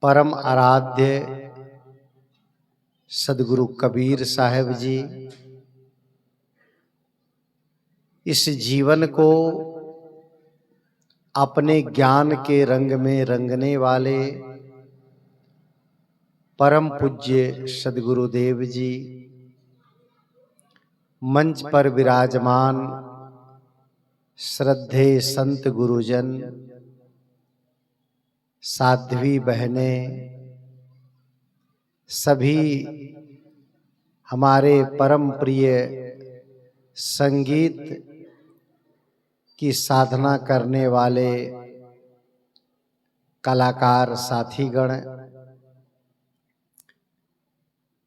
परम आराध्य सदगुरु कबीर साहब जी इस जीवन को अपने ज्ञान के रंग में रंगने वाले परम पूज्य सदगुरुदेव जी मंच पर विराजमान श्रद्धेय संत गुरुजन, साध्वी बहनें, सभी हमारे परम प्रिय संगीत की साधना करने वाले कलाकार साथीगण,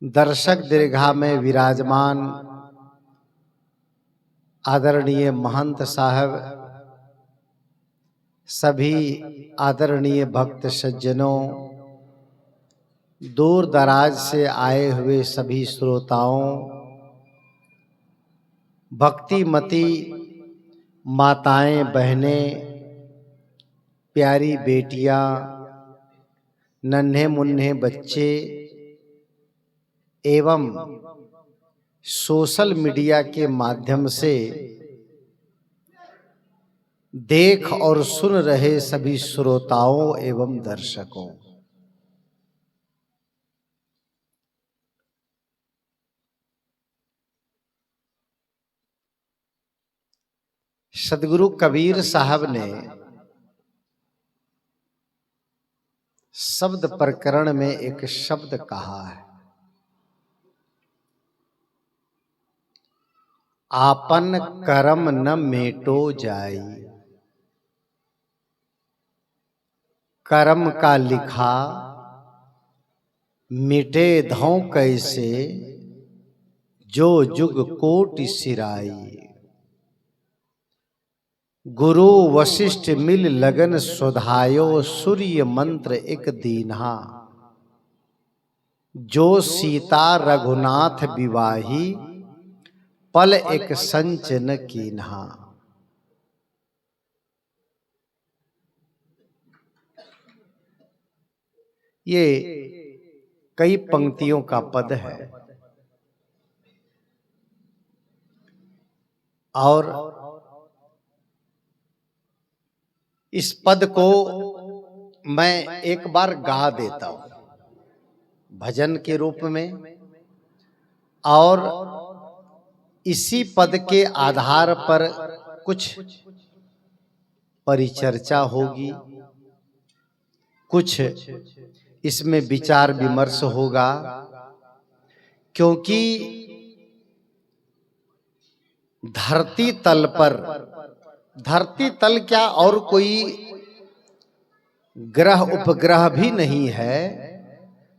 दर्शक दीर्घा में विराजमान आदरणीय महंत साहब, सभी आदरणीय भक्त सज्जनों, दूर दराज से आए हुए सभी श्रोताओं, भक्तिमती माताएं बहनें, प्यारी बेटियां, नन्हे मुन्ने बच्चे एवं सोशल मीडिया के माध्यम से देख और सुन रहे सभी श्रोताओं एवं दर्शकों, सदगुरु कबीर साहब ने शब्द प्रकरण में एक शब्द कहा है, आपन कर्म न मेटो जाई, कर्म का लिखा मिटे धौं कैसे, जो जुग कोटि सिराई। गुरु वशिष्ठ मिल लगन सुधायो, सूर्य मंत्र एक दीन्हा, जो सीता रघुनाथ विवाही, पल एक संच न कीन्हा। ये कई पंक्तियों का पद है और इस पद को मैं एक बार गा देता हूं भजन के रूप में, और इसी पद के आधार पर कुछ परिचर्चा होगी, कुछ इसमें विचार विमर्श होगा, क्योंकि धरती तल पर, धरती तल क्या और कोई ग्रह उपग्रह भी नहीं है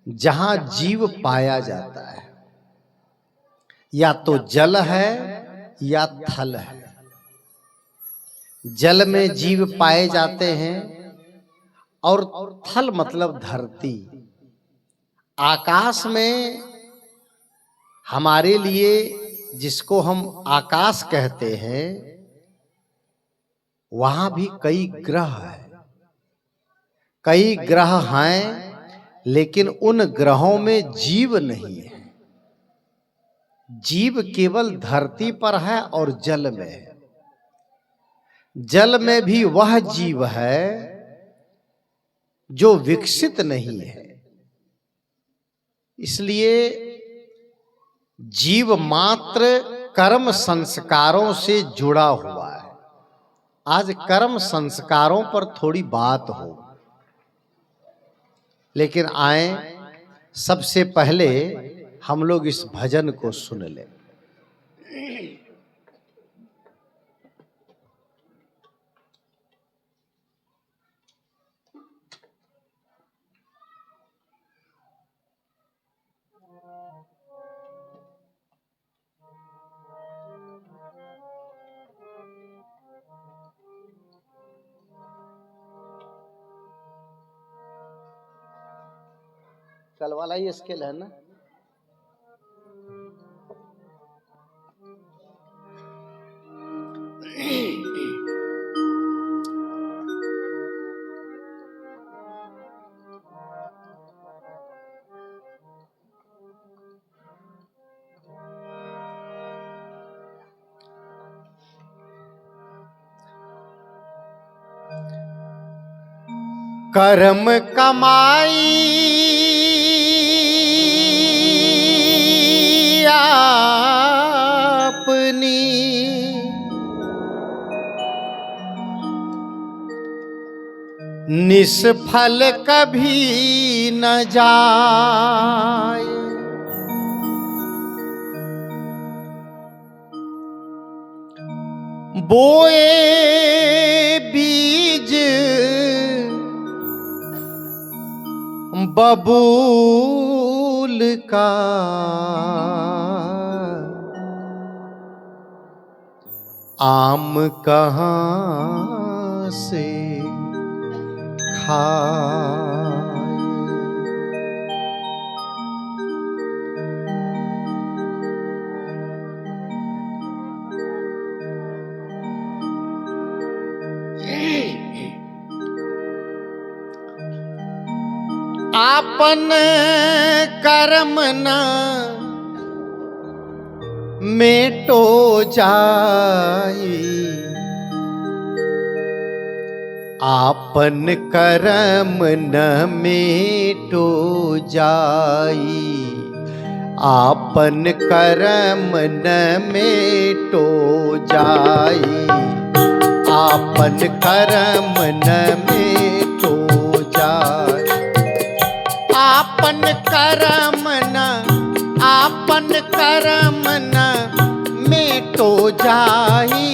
जहां जीव पाया जाता है। या तो जल है या थल है। जल में जीव पाए जाते हैं और थल मतलब धरती। आकाश में हमारे लिए जिसको हम आकाश कहते हैं, वहां भी कई ग्रह हैं, कई ग्रह हैं, लेकिन उन ग्रहों में जीव नहीं है। जीव केवल धरती पर है और जल में है। जल में भी वह जीव है जो विकसित नहीं है। इसलिए जीव मात्र कर्म संस्कारों से जुड़ा हुआ है। आज कर्म संस्कारों पर थोड़ी बात हो, लेकिन आए सबसे पहले हम लोग इस भजन को सुन लें। कल वाला ही स्केल है ना। कर्म कमाई अपनी, निष्फल कभी न जाए। बोए बीज बबूल का, आम कहाँ से खाए। आपन कर्म न मेटो जाई, आपन कर्म न मेटो जाई, आपन कर्म न मेटो जाई, आपन कर्म न मेटो जाई, आपन कर्म न, आपन कर्म न मेटो जाई,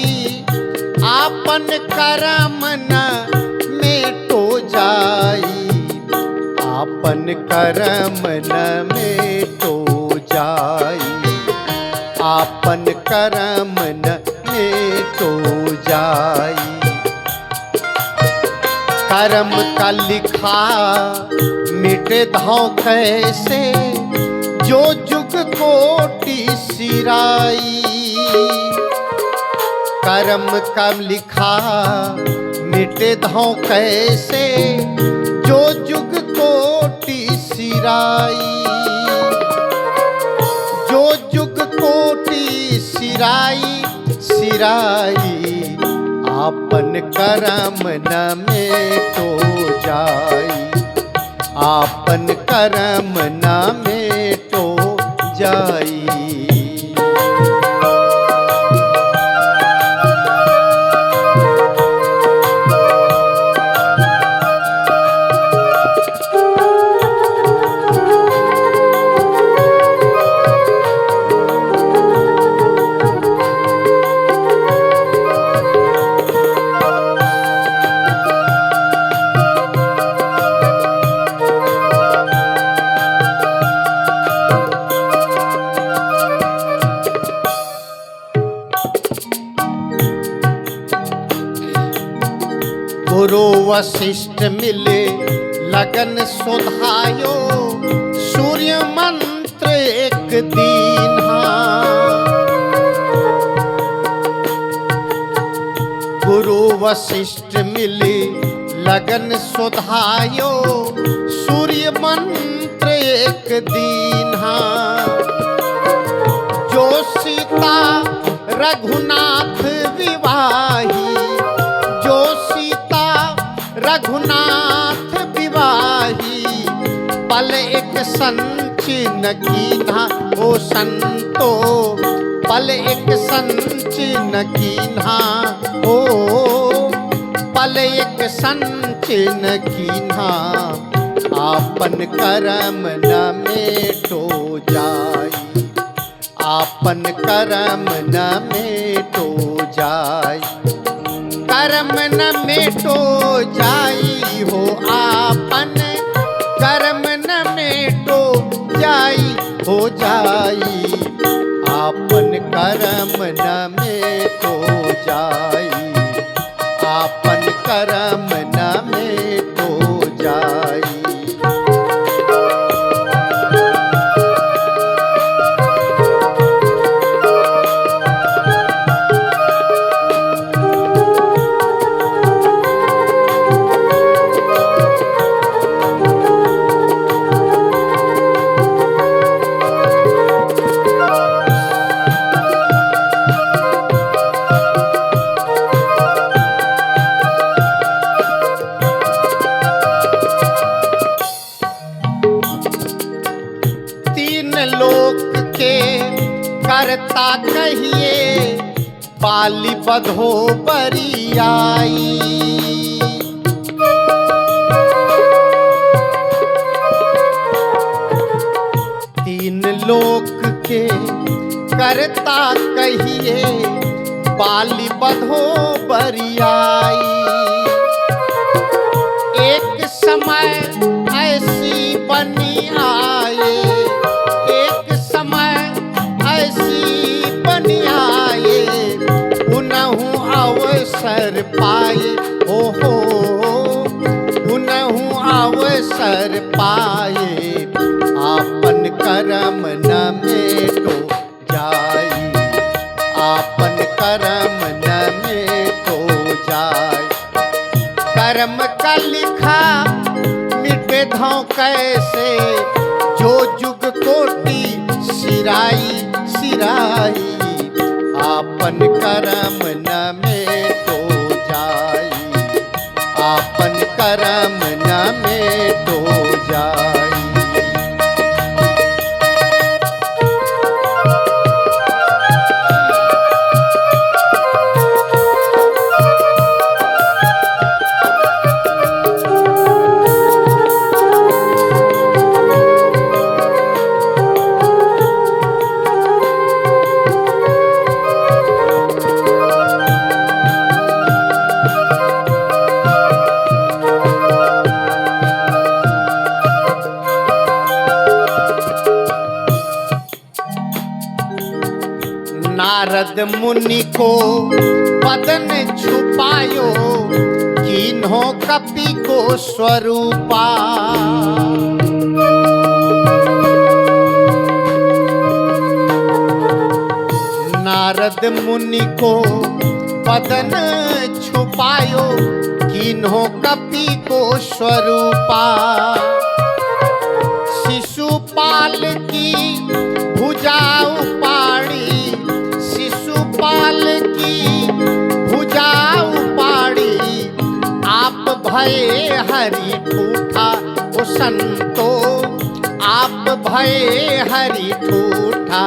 आपन कर्म न मेटो जाई, आपन कर्म न मेटो जाई, आपन कर्म न मेटो जाई। कर्म का लिखा मिटे धाव कैसे, जो जुग कोटि सिराई। कर्म का लिखा मिटे धाव कैसे, जो जुग कोटि सिराई, जो जुग कोटि सिराई सिराई, आपन कर्म न मेटो जाई, आपन कर्म न मेटो जाई। गुरु वशिष्ठ मिले लगन सुधायो, सूर्य मंत्र एक दीन्हा। गुरु वशिष्ठ मिले लगन सुधायो, सूर्य मंत्र एक दीन्हा। जो सीता रघुनाथ विवाही, जो सीता रघुनाथ विवाही, पल एक संचिन कीन्हा ओ संतो, पल एक संचिन कीन्हा ओ, पल एक संचिन कीन्हा। आपन कर्म न मेटो जाई, आपन कर्म न मेटो जाई, कर्म न मेटो जाई हो, आपन कर्म न मेटो जाई हो जाई, आपन कर्म न मेटो जाई, आपन कर्म न मेटो जाई। करता कहिए बाली बधो बरियाई। तीन लोक के करता कहिए बाली बधो बरियाई। एक समय ऐसी बनी आए, एक समय ऐसी बनी आए, उनहु अवसर पाए। ओहो उनहु अवसर पाए, आपन कर्म न मेटो जाई, आपन कर्म न मेटो जाय। कर्म का लिखा मिटे धौ कैसे, जो जुग कोटि सिराई सिराई, आपन कर्म न मेटो जाई, आपन कर्म न मेटो जाई। नारद मुनि को बदन छुपायो, किन्हो कपि को स्वरूपा। नारद मुनि को बदन छुपायो, किन्हो कपि को स्वरूपा। शिशुपाल की भुजा उपाड़ी, शिशुपाल की भुजा उपाड़ी, आप भये हरि ठूठा। ओ संतो आप भये हरि ठूठा,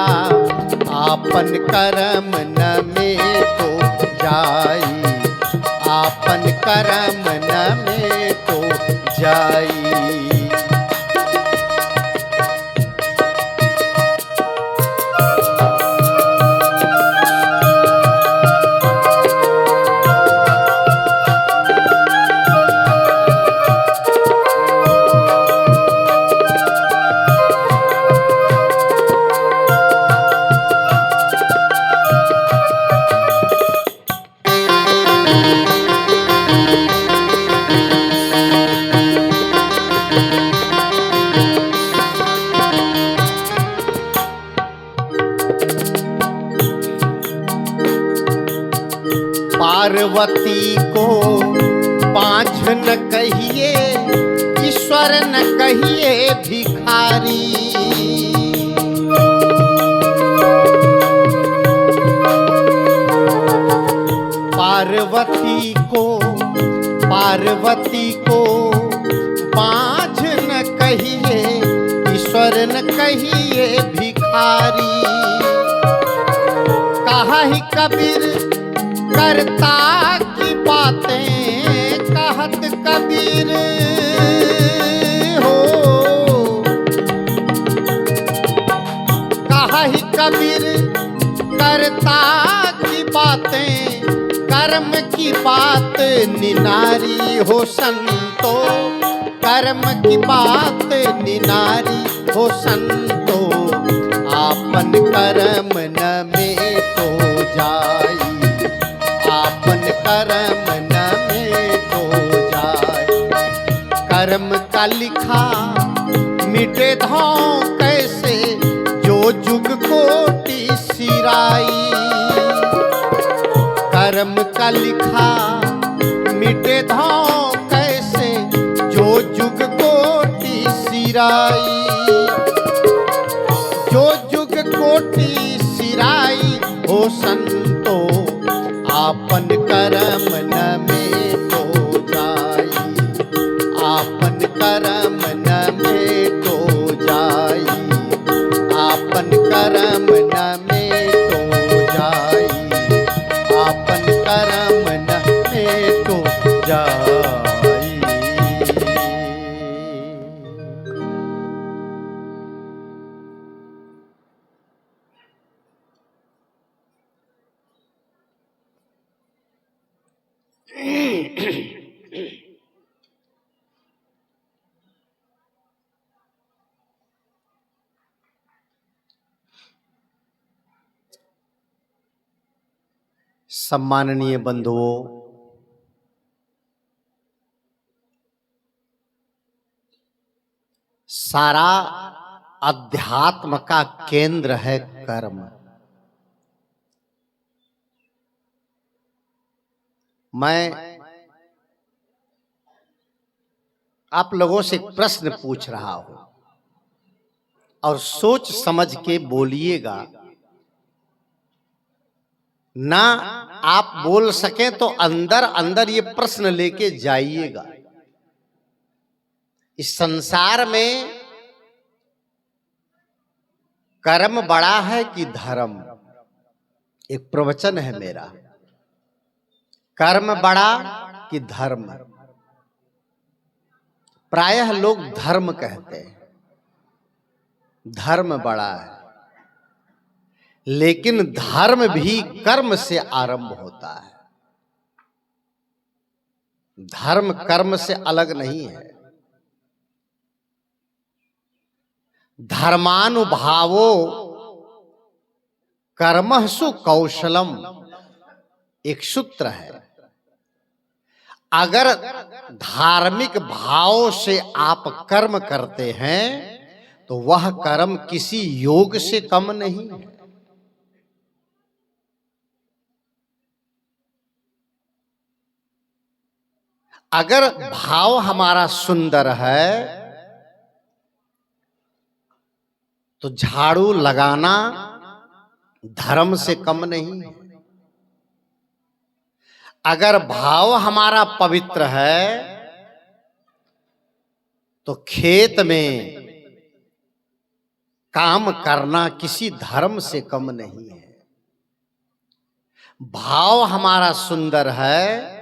आपन कर्म न मेटो जाई, आपन कर्म न मेटो जाई। पार्वती को पाँच न कहिए, ईश्वर न कहिए भिखारी। पार्वती को पाँच न कहिए, ईश्वर न कहिए भिखारी। कहा ही कबीर करता की बातें, कहत कबीर हो। कहा ही कबीर करता की बातें, कर्म की बात निनारी हो संतो, कर्म की बात निनारी हो संतो। आपन कर्म न मेटो जाई, आपन कर्म न मेटो जाय। कर्म का लिखा मिटे धौ कैसे, जो जुग कोटि सिराई। कर्म का लिखा मिटे धौ कैसे, जो जुग कोटि सिराई। जो जुग कोटि सिराई हो संतो, आपन कर्म न मेटो जाई, आपन कर्म न मेटो जाई, आपन कर्म न मेटो सम्माननीय बंधुओं, सारा अध्यात्म का केंद्र है कर्म। मैं आप लोगों से एक प्रश्न पूछ रहा हूं और सोच समझ के बोलिएगा। ना आप बोल सकें तो अंदर अंदर ये प्रश्न लेके जाइएगा। इस संसार में कर्म बड़ा है कि धर्म? एक प्रवचन है मेरा, कर्म बड़ा कि धर्म? प्रायः लोग धर्म कहते हैं, धर्म बड़ा है, लेकिन धर्म भी कर्म से आरंभ होता है। धर्म कर्म से अलग नहीं है। धर्मानुभावो कर्मसु कौशलम, एक सूत्र है। अगर धार्मिक भाव से आप कर्म करते हैं तो वह कर्म किसी योग से कम नहीं है। अगर भाव हमारा सुंदर है तो झाड़ू लगाना धर्म से कम नहीं है। अगर भाव हमारा पवित्र है तो खेत में काम करना किसी धर्म से कम नहीं है। भाव हमारा सुंदर है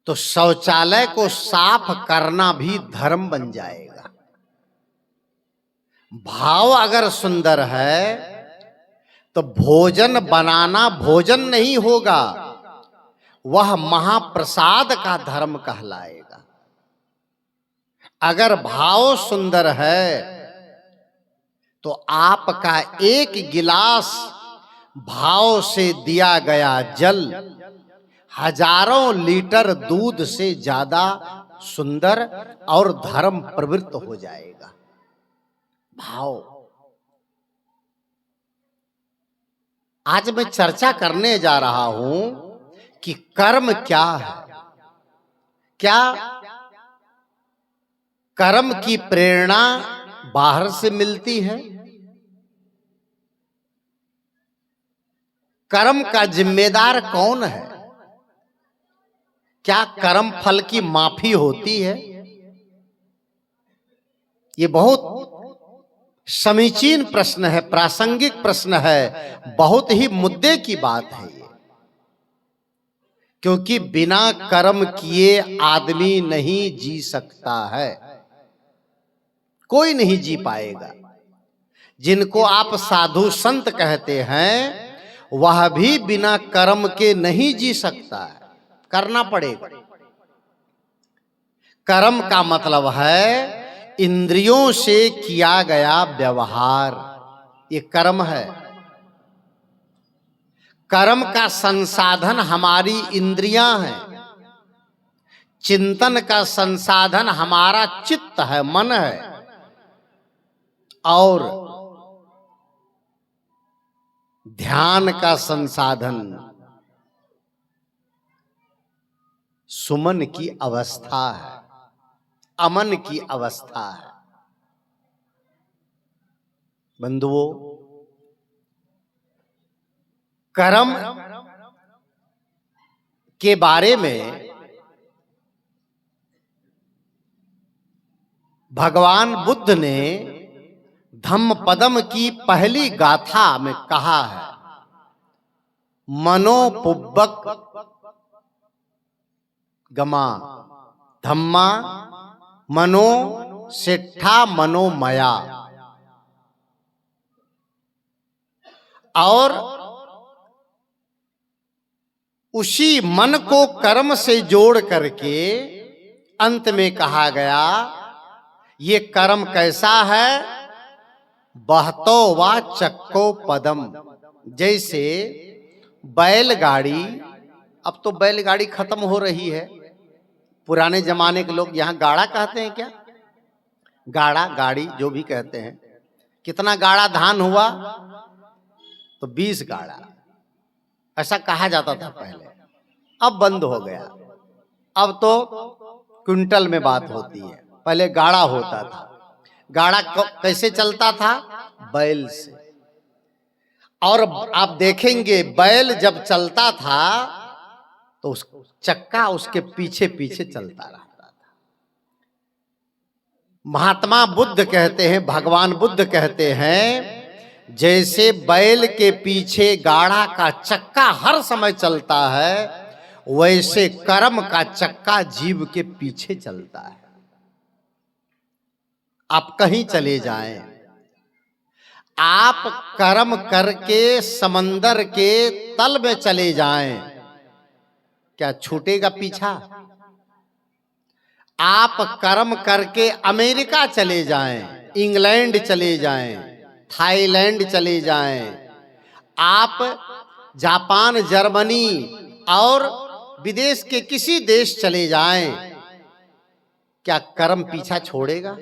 तो शौचालय को साफ करना भी धर्म बन जाएगा। भाव अगर सुंदर है तो भोजन बनाना भोजन नहीं होगा, वह महाप्रसाद का धर्म कहलाएगा। अगर भाव सुंदर है तो आपका एक गिलास भाव से दिया गया जल हजारों लीटर दूध से ज्यादा सुंदर और धर्म प्रवृत्त हो जाएगा। भाव। आज मैं चर्चा करने जा रहा हूं कि कर्म क्या है। क्या कर्म की प्रेरणा बाहर से मिलती है? कर्म का जिम्मेदार कौन है? क्या कर्म फल की माफी होती है? ये बहुत समीचीन प्रश्न है, प्रासंगिक प्रश्न है, बहुत ही मुद्दे की बात है ये। क्योंकि बिना कर्म किए आदमी नहीं जी सकता है, कोई नहीं जी पाएगा। जिनको आप साधु संत कहते हैं वह भी बिना कर्म के नहीं जी सकता है, करना पड़ेगा। कर्म का मतलब है इंद्रियों से किया गया व्यवहार, ये कर्म है। कर्म का संसाधन हमारी इंद्रियां हैं। चिंतन का संसाधन हमारा चित्त है, मन है। और ध्यान का संसाधन सुमन की अवस्था है, अमन की अवस्था है। बंधुओं, कर्म के बारे में भगवान बुद्ध ने धम्मपदम की पहली गाथा में कहा है, मनोपुब्बक गमा धम्मा मनो सेठा मनोमया। और उसी मन को कर्म से जोड़ करके अंत में कहा गया, ये कर्म कैसा है? बहतो वा चक्को पदम, जैसे बैलगाड़ी, अब तो बैलगाड़ी खत्म हो रही है। पुराने जमाने के लोग यहाँ गाड़ा कहते हैं क्या? गाड़ा, गाड़ी जो भी कहते हैं। कितना गाड़ा धान हुआ? तो 20 गाड़ा, ऐसा कहा जाता था पहले। अब बंद हो गया। अब तो क्विंटल में बात होती है। पहले गाड़ा होता था। गाड़ा कैसे चलता था? बैल से। और आप देखेंगे बैल जब चलता था तो उस चक्का उसके पीछे पीछे चलता रहता था। महात्मा बुद्ध कहते हैं, भगवान बुद्ध कहते हैं, जैसे बैल के पीछे गाड़ा का चक्का हर समय चलता है, वैसे कर्म का चक्का जीव के पीछे चलता है। आप कहीं चले जाएं, आप कर्म करके समंदर के तल में चले जाएं, क्या छूटेगा पीछा? आप कर्म करके अमेरिका चले जाएं, इंग्लैंड चले जाएं, थाईलैंड चले जाएं, आप जापान, जर्मनी और विदेश के किसी देश चले जाएं, क्या कर्म पीछा छोड़ेगा?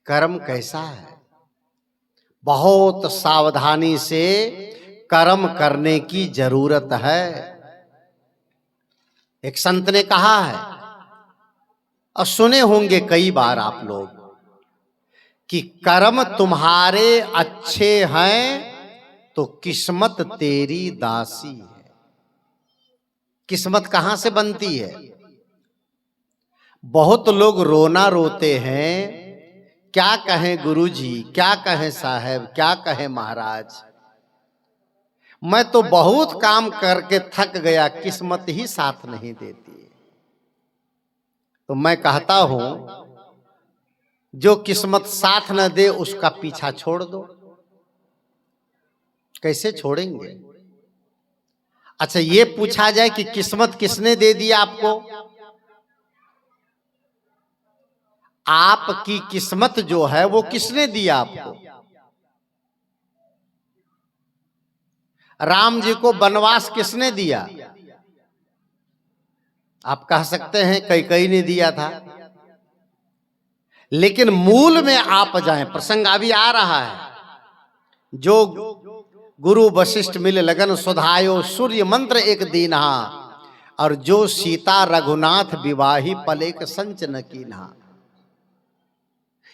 कर्म कैसा है? बहुत सावधानी से कर्म करने की जरूरत है। एक संत ने कहा है, और सुने होंगे कई बार आप लोग, कि कर्म तुम्हारे अच्छे हैं तो किस्मत तेरी दासी है। किस्मत कहां से बनती है? बहुत लोग रोना रोते हैं, क्या कहें गुरुजी, क्या कहें साहब, क्या कहें महाराज, मैं तो बहुत काम करके थक गया, किस्मत ही साथ नहीं देती। तो मैं कहता हूं, जो किस्मत साथ न दे उसका पीछा छोड़ दो। कैसे छोड़ेंगे? अच्छा, ये पूछा जाए कि किस्मत किसने दे दिया आपको? आपकी किस्मत जो है वो किसने दिया आपको? राम जी को वनवास किसने दिया? आप कह सकते हैं कैकेयी ने दिया था, लेकिन मूल में आप जाएं, प्रसंग अभी आ रहा है, जो गुरु वशिष्ठ मिल लगन सुधायो, सूर्य मंत्र एक दीन्हा, और जो सीता रघुनाथ विवाही पलेक संच न कीन्हा।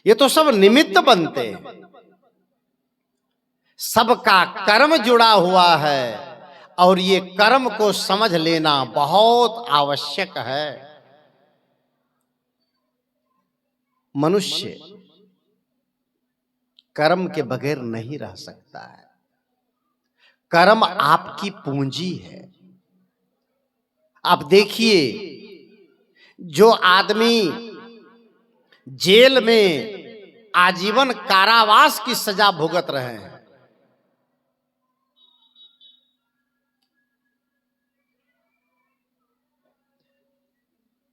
ये तो सब निमित्त बनते हैं, सबका कर्म जुड़ा हुआ है, और ये कर्म को समझ लेना बहुत आवश्यक है। मनुष्य कर्म के बगैर नहीं रह सकता है। कर्म आपकी पूंजी है। आप देखिए, जो आदमी जेल में आजीवन कारावास की सजा भुगत रहे हैं,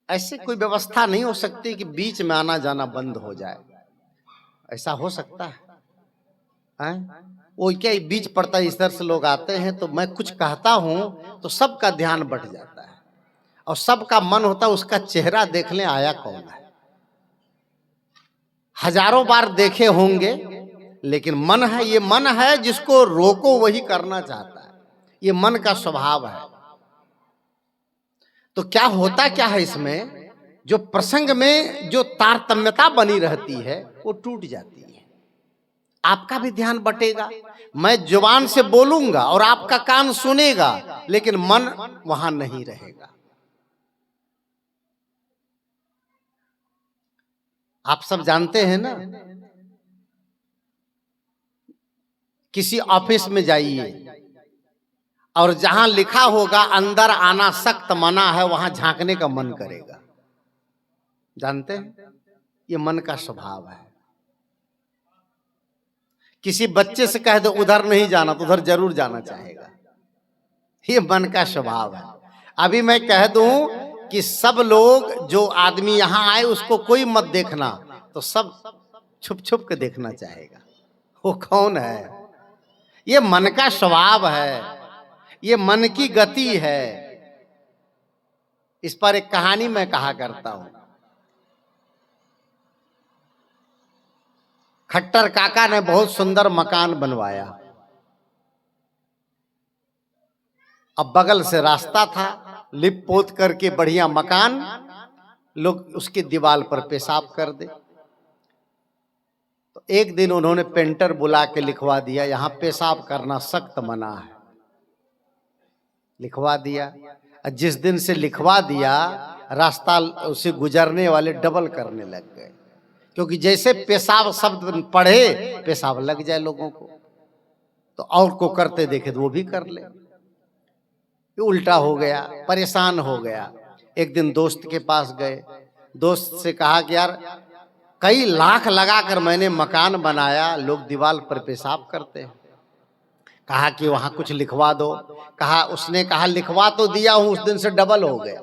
ऐसे कोई व्यवस्था नहीं हो सकती कि बीच में आना जाना बंद हो जाए। ऐसा हो सकता है? वो क्या बीच पड़ता है, इस तरह से लोग आते हैं, तो मैं कुछ कहता हूं तो सबका ध्यान बढ़ जाता है, और सबका मन होता है उसका चेहरा देख लें आया कौन है। हजारों बार देखे होंगे, लेकिन मन है, ये मन है, जिसको रोको वही करना चाहता है। ये मन का स्वभाव है। तो क्या होता क्या है इसमें, जो प्रसंग में जो तारतम्यता बनी रहती है वो टूट जाती है। आपका भी ध्यान बटेगा, मैं जुबान से बोलूंगा और आपका कान सुनेगा, लेकिन मन वहां नहीं रहेगा। आप सब जानते हैं ना, किसी ऑफिस में जाइए और जहां लिखा होगा अंदर आना सख्त मना है, वहां झांकने का मन करेगा। जानते हैं, ये मन का स्वभाव है। किसी बच्चे से कह दो उधर नहीं जाना तो उधर जरूर जाना चाहेगा। ये मन का स्वभाव है। अभी मैं कह दूं कि सब लोग, जो आदमी यहां आए उसको कोई मत देखना, तो सब छुप छुप के देखना चाहेगा। वो कौन है? ये मन का स्वभाव है, ये मन की गति है। इस पर एक कहानी मैं कहा करता हूं। खट्टर काका ने बहुत सुंदर मकान बनवाया। अब बगल से रास्ता था, लिप पोत करके बढ़िया मकान, लोग उसकी दीवार पर पेशाब कर दे। तो एक दिन उन्होंने पेंटर बुला के लिखवा दिया, यहां पेशाब करना सख्त मना है। लिखवा दिया। जिस दिन से लिखवा दिया, रास्ता उसे गुजरने वाले डबल करने लग गए, क्योंकि जैसे पेशाब शब्द पढ़े पेशाब लग जाए लोगों को, तो और को करते देखे तो वो भी कर ले। उल्टा हो गया, परेशान हो गया। एक दिन दोस्त के पास गए, दोस्त से कहा कि यार कई लाख लगाकर मैंने मकान बनाया, लोग दीवार पर पेशाब करते हैं। कहा कि वहां कुछ लिखवा दो। कहा, उसने कहा लिखवा तो दिया हूं, उस दिन से डबल हो गया।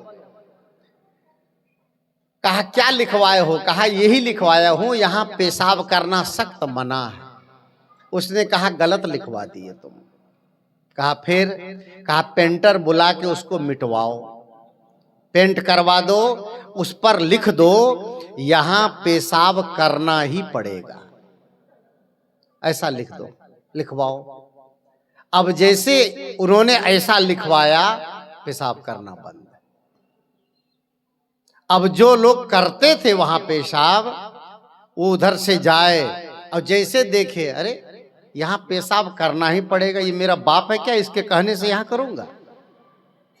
कहा क्या लिखवाए हो? कहा यही लिखवाया हूं, यहां पेशाब करना सख्त मना है। उसने कहा गलत लिखवा दिए तुम। कहा फिर? कहा पेंटर बुला के उसको मिटवाओ, पेंट करवा दो, उस पर लिख दो यहां पेशाब करना ही पड़ेगा, ऐसा लिख दो, लिखवाओ। अब जैसे उन्होंने ऐसा लिखवाया, पेशाब करना बंद। अब जो लोग करते थे वहां पेशाब, वो उधर से जाए और जैसे देखे, अरे यहां पेशाब करना ही पड़ेगा, ये मेरा बाप है क्या, इसके कहने से यहां करूंगा,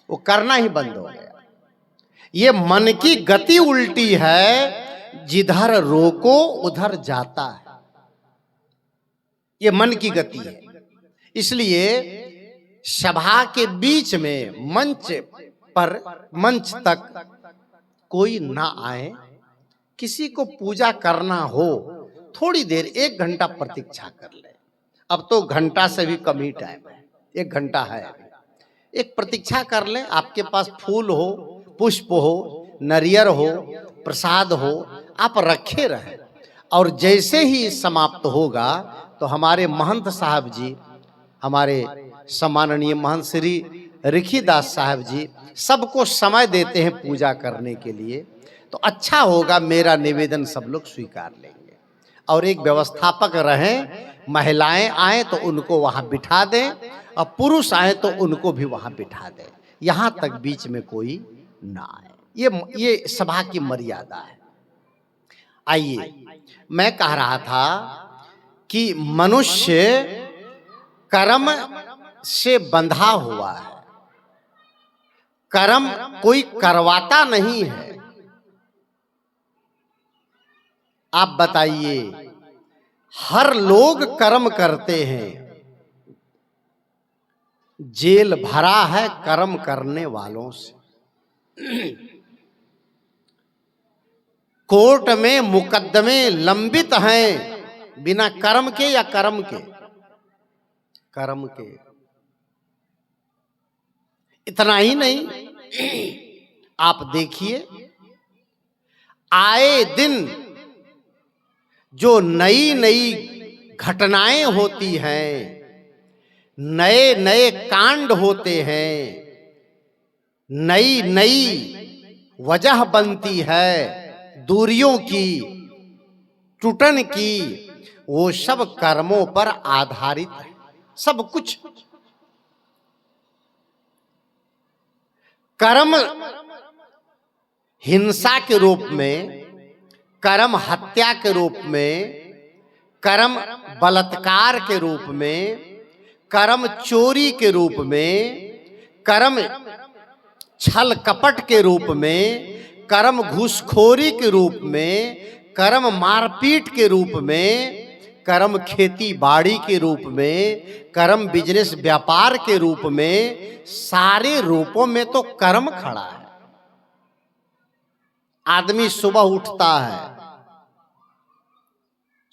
वो करना ही बंद हो गया। ये मन की गति उल्टी है, जिधर रोको उधर जाता है। ये मन की गति है। इसलिए सभा के बीच में मंच तक कोई ना आए। किसी को पूजा करना हो, थोड़ी देर 1 घंटा प्रतीक्षा कर ले। अब तो घंटा से भी कम ही टाइम है, 1 घंटा है। एक प्रतीक्षा कर ले, आपके पास फूल हो, पुष्प हो, नारियल हो, प्रसाद हो, आप रखे रहें। और जैसे ही समाप्त होगा तो हमारे महंत साहब जी, हमारे सम्माननीय महंत श्री रिखीदास साहब जी सबको समय देते हैं पूजा करने के लिए। तो अच्छा होगा, मेरा निवेदन सब लोग स्वीकार लेंगे। और एक व्यवस्थापक रहें, महिलाएं आए तो उनको वहां बिठा दें, और पुरुष आए तो उनको भी वहां बिठा दें, यहां तक बीच में कोई ना आए। ये सभा की मर्यादा है। आइए, मैं कह रहा था कि मनुष्य कर्म से बंधा हुआ है। कर्म कोई करवाता नहीं है। आप बताइए, हर लोग कर्म करते हैं, जेल भरा है कर्म करने वालों से। कोर्ट में मुकदमे लंबित हैं, बिना कर्म के या कर्म के? कर्म के। इतना ही नहीं, आप देखिए आए दिन जो नई नई घटनाएं होती हैं, नए नए कांड होते हैं, नई नई वजह बनती है दूरियों की, टूटन की, वो सब कर्मों पर आधारित है। सब कुछ कर्म हिंसा के रूप में, कर्म हत्या के रूप में, कर्म बलात्कार के रूप में, कर्म चोरी के रूप में, कर्म छल कपट के रूप में, कर्म घूसखोरी के रूप में, कर्म मारपीट के रूप में, कर्म खेती बाड़ी के रूप में, कर्म बिजनेस व्यापार के रूप में, सारे रूपों में तो कर्म खड़ा है। आदमी सुबह उठता है,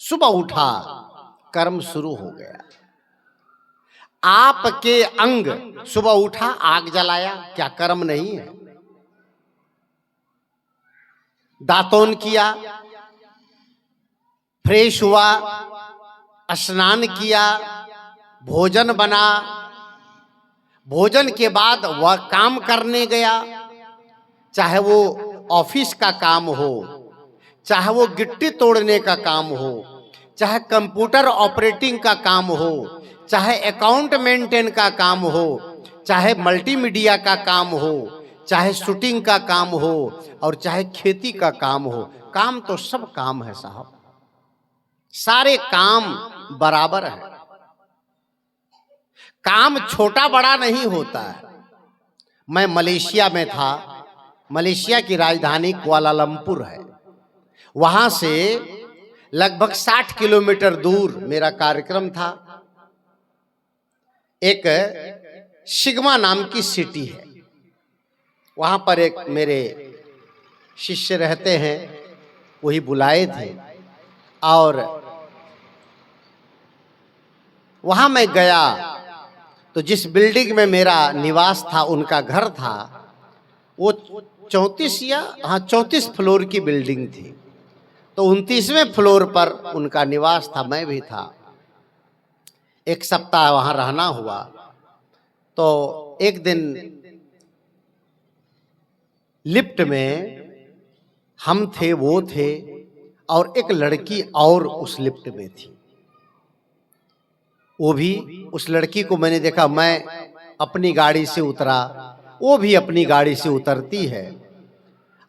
सुबह उठा, कर्म शुरू हो गया। आपके अंग, सुबह उठा आग जलाया, क्या कर्म नहीं है? दातोन किया, फ्रेश हुआ, स्नान किया, भोजन बना, भोजन के बाद वह काम करने गया, चाहे वो ऑफिस का काम हो, चाहे वो गिट्टी तोड़ने का काम हो, चाहे कंप्यूटर ऑपरेटिंग का काम हो, चाहे अकाउंट मेंटेन का काम हो, चाहे मल्टीमीडिया का काम हो, चाहे शूटिंग का काम हो, और चाहे खेती का काम हो। काम तो सब काम है साहब, सारे काम बराबर है। काम छोटा बड़ा नहीं होता है। मैं मलेशिया में था, मलेशिया की राजधानी कुआलालंपुर है। वहां से लगभग 60 किलोमीटर दूर मेरा कार्यक्रम था। एक सिग्मा नाम की सिटी है, वहां पर एक मेरे शिष्य रहते हैं, वही बुलाए थे और वहां मैं गया तो जिस बिल्डिंग में मेरा निवास था, उनका घर था, वो 34 फ्लोर की बिल्डिंग थी। तो 29वें फ्लोर पर उनका निवास था, मैं भी था। एक सप्ताह वहां रहना हुआ। तो एक दिन लिफ्ट में हम थे, वो थे, और एक लड़की और उस लिफ्ट में थी। वो भी, उस लड़की को मैंने देखा, मैं अपनी गाड़ी से उतरा, वो भी अपनी गाड़ी से उतरती है,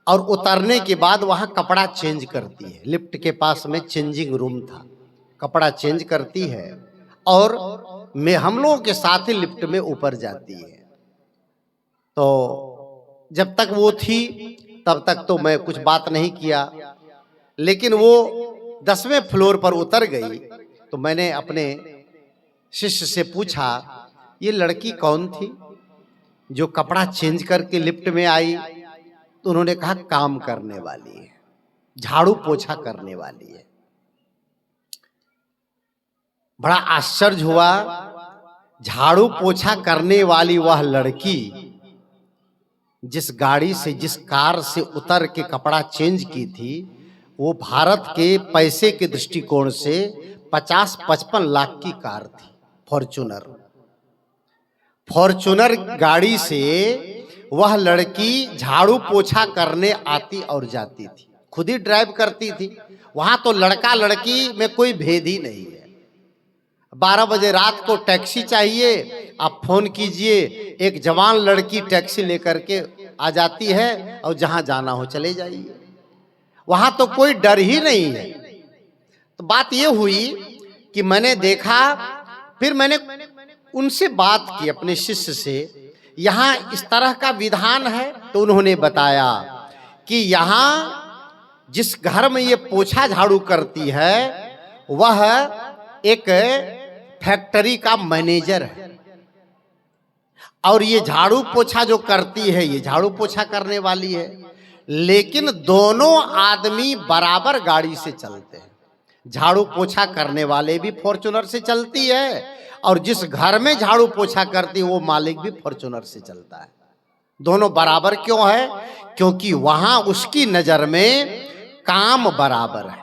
और उतरने के बाद वहां कपड़ा चेंज करती है। लिफ्ट के पास में चेंजिंग रूम था, कपड़ा चेंज करती है और मैं हम लोगों के साथ ही लिफ्ट में ऊपर जाती है। तो जब तक वो थी तब तक तो मैं कुछ बात नहीं किया, लेकिन वो 10वें फ्लोर पर उतर गई तो मैंने अपने शिष्य से पूछा, ये लड़की कौन थी जो कपड़ा चेंज करके लिफ्ट में आई? तो उन्होंने कहा काम करने वाली है, झाड़ू पोछा करने वाली है। बड़ा आश्चर्य हुआ, झाड़ू पोछा करने वाली वह लड़की जिस गाड़ी से, जिस कार से उतर के कपड़ा चेंज की थी, वो भारत के पैसे के दृष्टिकोण से 50-55 लाख की कार थी, फॉर्च्यूनर। फॉर्च्यूनर गाड़ी से वह लड़की झाड़ू पोछा करने आती और जाती थी, खुद ही ड्राइव करती थी। वहां तो लड़का लड़की में कोई भेद ही नहीं है। 12 बजे रात को टैक्सी चाहिए, आप फोन कीजिए, एक जवान लड़की टैक्सी लेकर के आ जाती है और जहां जाना हो चले जाइए। वहां तो कोई डर ही नहीं है। तो बात यह हुई कि मैंने देखा, फिर मैंने उनसे बात की अपने शिष्य से, यहाँ इस तरह का विधान है? तो उन्होंने बताया कि यहाँ जिस घर में ये पोछा झाड़ू करती है वह एक फैक्ट्री का मैनेजर है, और ये झाड़ू पोछा जो करती है, ये झाड़ू पोछा करने वाली है। लेकिन दोनों आदमी बराबर गाड़ी से चलते हैं। झाड़ू पोछा करने वाले भी फॉर्च्यूनर से चलती है, और जिस घर में झाड़ू पोछा करती है वो मालिक भी फॉर्च्यूनर से चलता है। दोनों बराबर क्यों है? क्योंकि वहां उसकी नजर में काम बराबर है,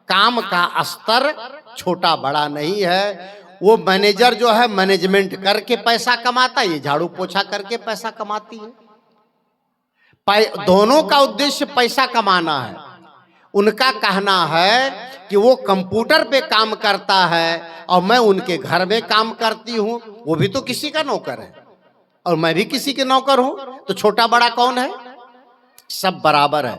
काम का स्तर छोटा बड़ा नहीं है। वो मैनेजर जो है मैनेजमेंट करके पैसा कमाता है, ये झाड़ू पोछा करके पैसा कमाती है। दोनों का उद्देश्य पैसा कमाना है। उनका कहना है कि वो कंप्यूटर पे काम करता है और मैं उनके घर में काम करती हूं, वो भी तो किसी का नौकर है और मैं भी किसी के नौकर हूं, तो छोटा बड़ा कौन है? सब बराबर है।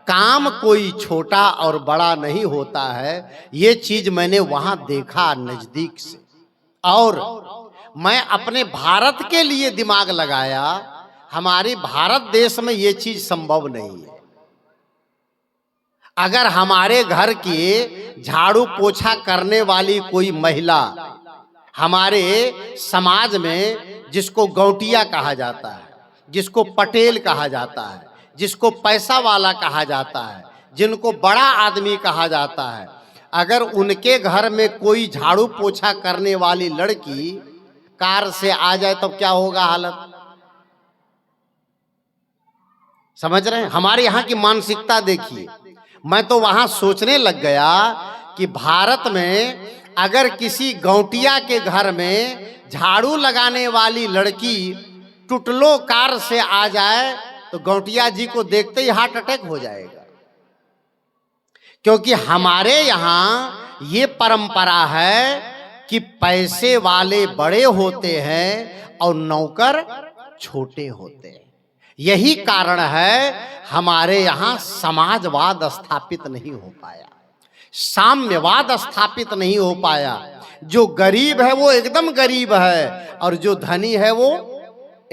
काम कोई छोटा और बड़ा नहीं होता है। ये चीज मैंने वहां देखा नजदीक से, और मैं अपने भारत के लिए दिमाग लगाया। हमारे भारत देश में ये चीज संभव नहीं है। अगर हमारे घर की झाड़ू पोछा करने वाली कोई महिला हमारे समाज में, जिसको गौटिया कहा जाता है, जिसको पटेल कहा जाता है, जिसको पैसा वाला कहा जाता है, जिनको बड़ा आदमी कहा जाता है, अगर उनके घर में कोई झाड़ू पोछा करने वाली लड़की कार से आ जाए तो क्या होगा हालत? समझ रहे हैं? हमारे यहाँ की मानसिकता देखिए। मैं तो वहां सोचने लग गया कि भारत में अगर किसी गौटिया के घर में झाड़ू लगाने वाली लड़की टुटलो कार से आ जाए तो गौटिया जी को देखते ही हार्ट अटैक हो जाएगा। क्योंकि हमारे यहाँ ये परंपरा है कि पैसे वाले बड़े होते हैं और नौकर छोटे होते हैं। यही कारण है हमारे यहाँ समाजवाद स्थापित नहीं हो पाया, साम्यवाद स्थापित नहीं हो पाया। जो गरीब है वो एकदम गरीब है और जो धनी है वो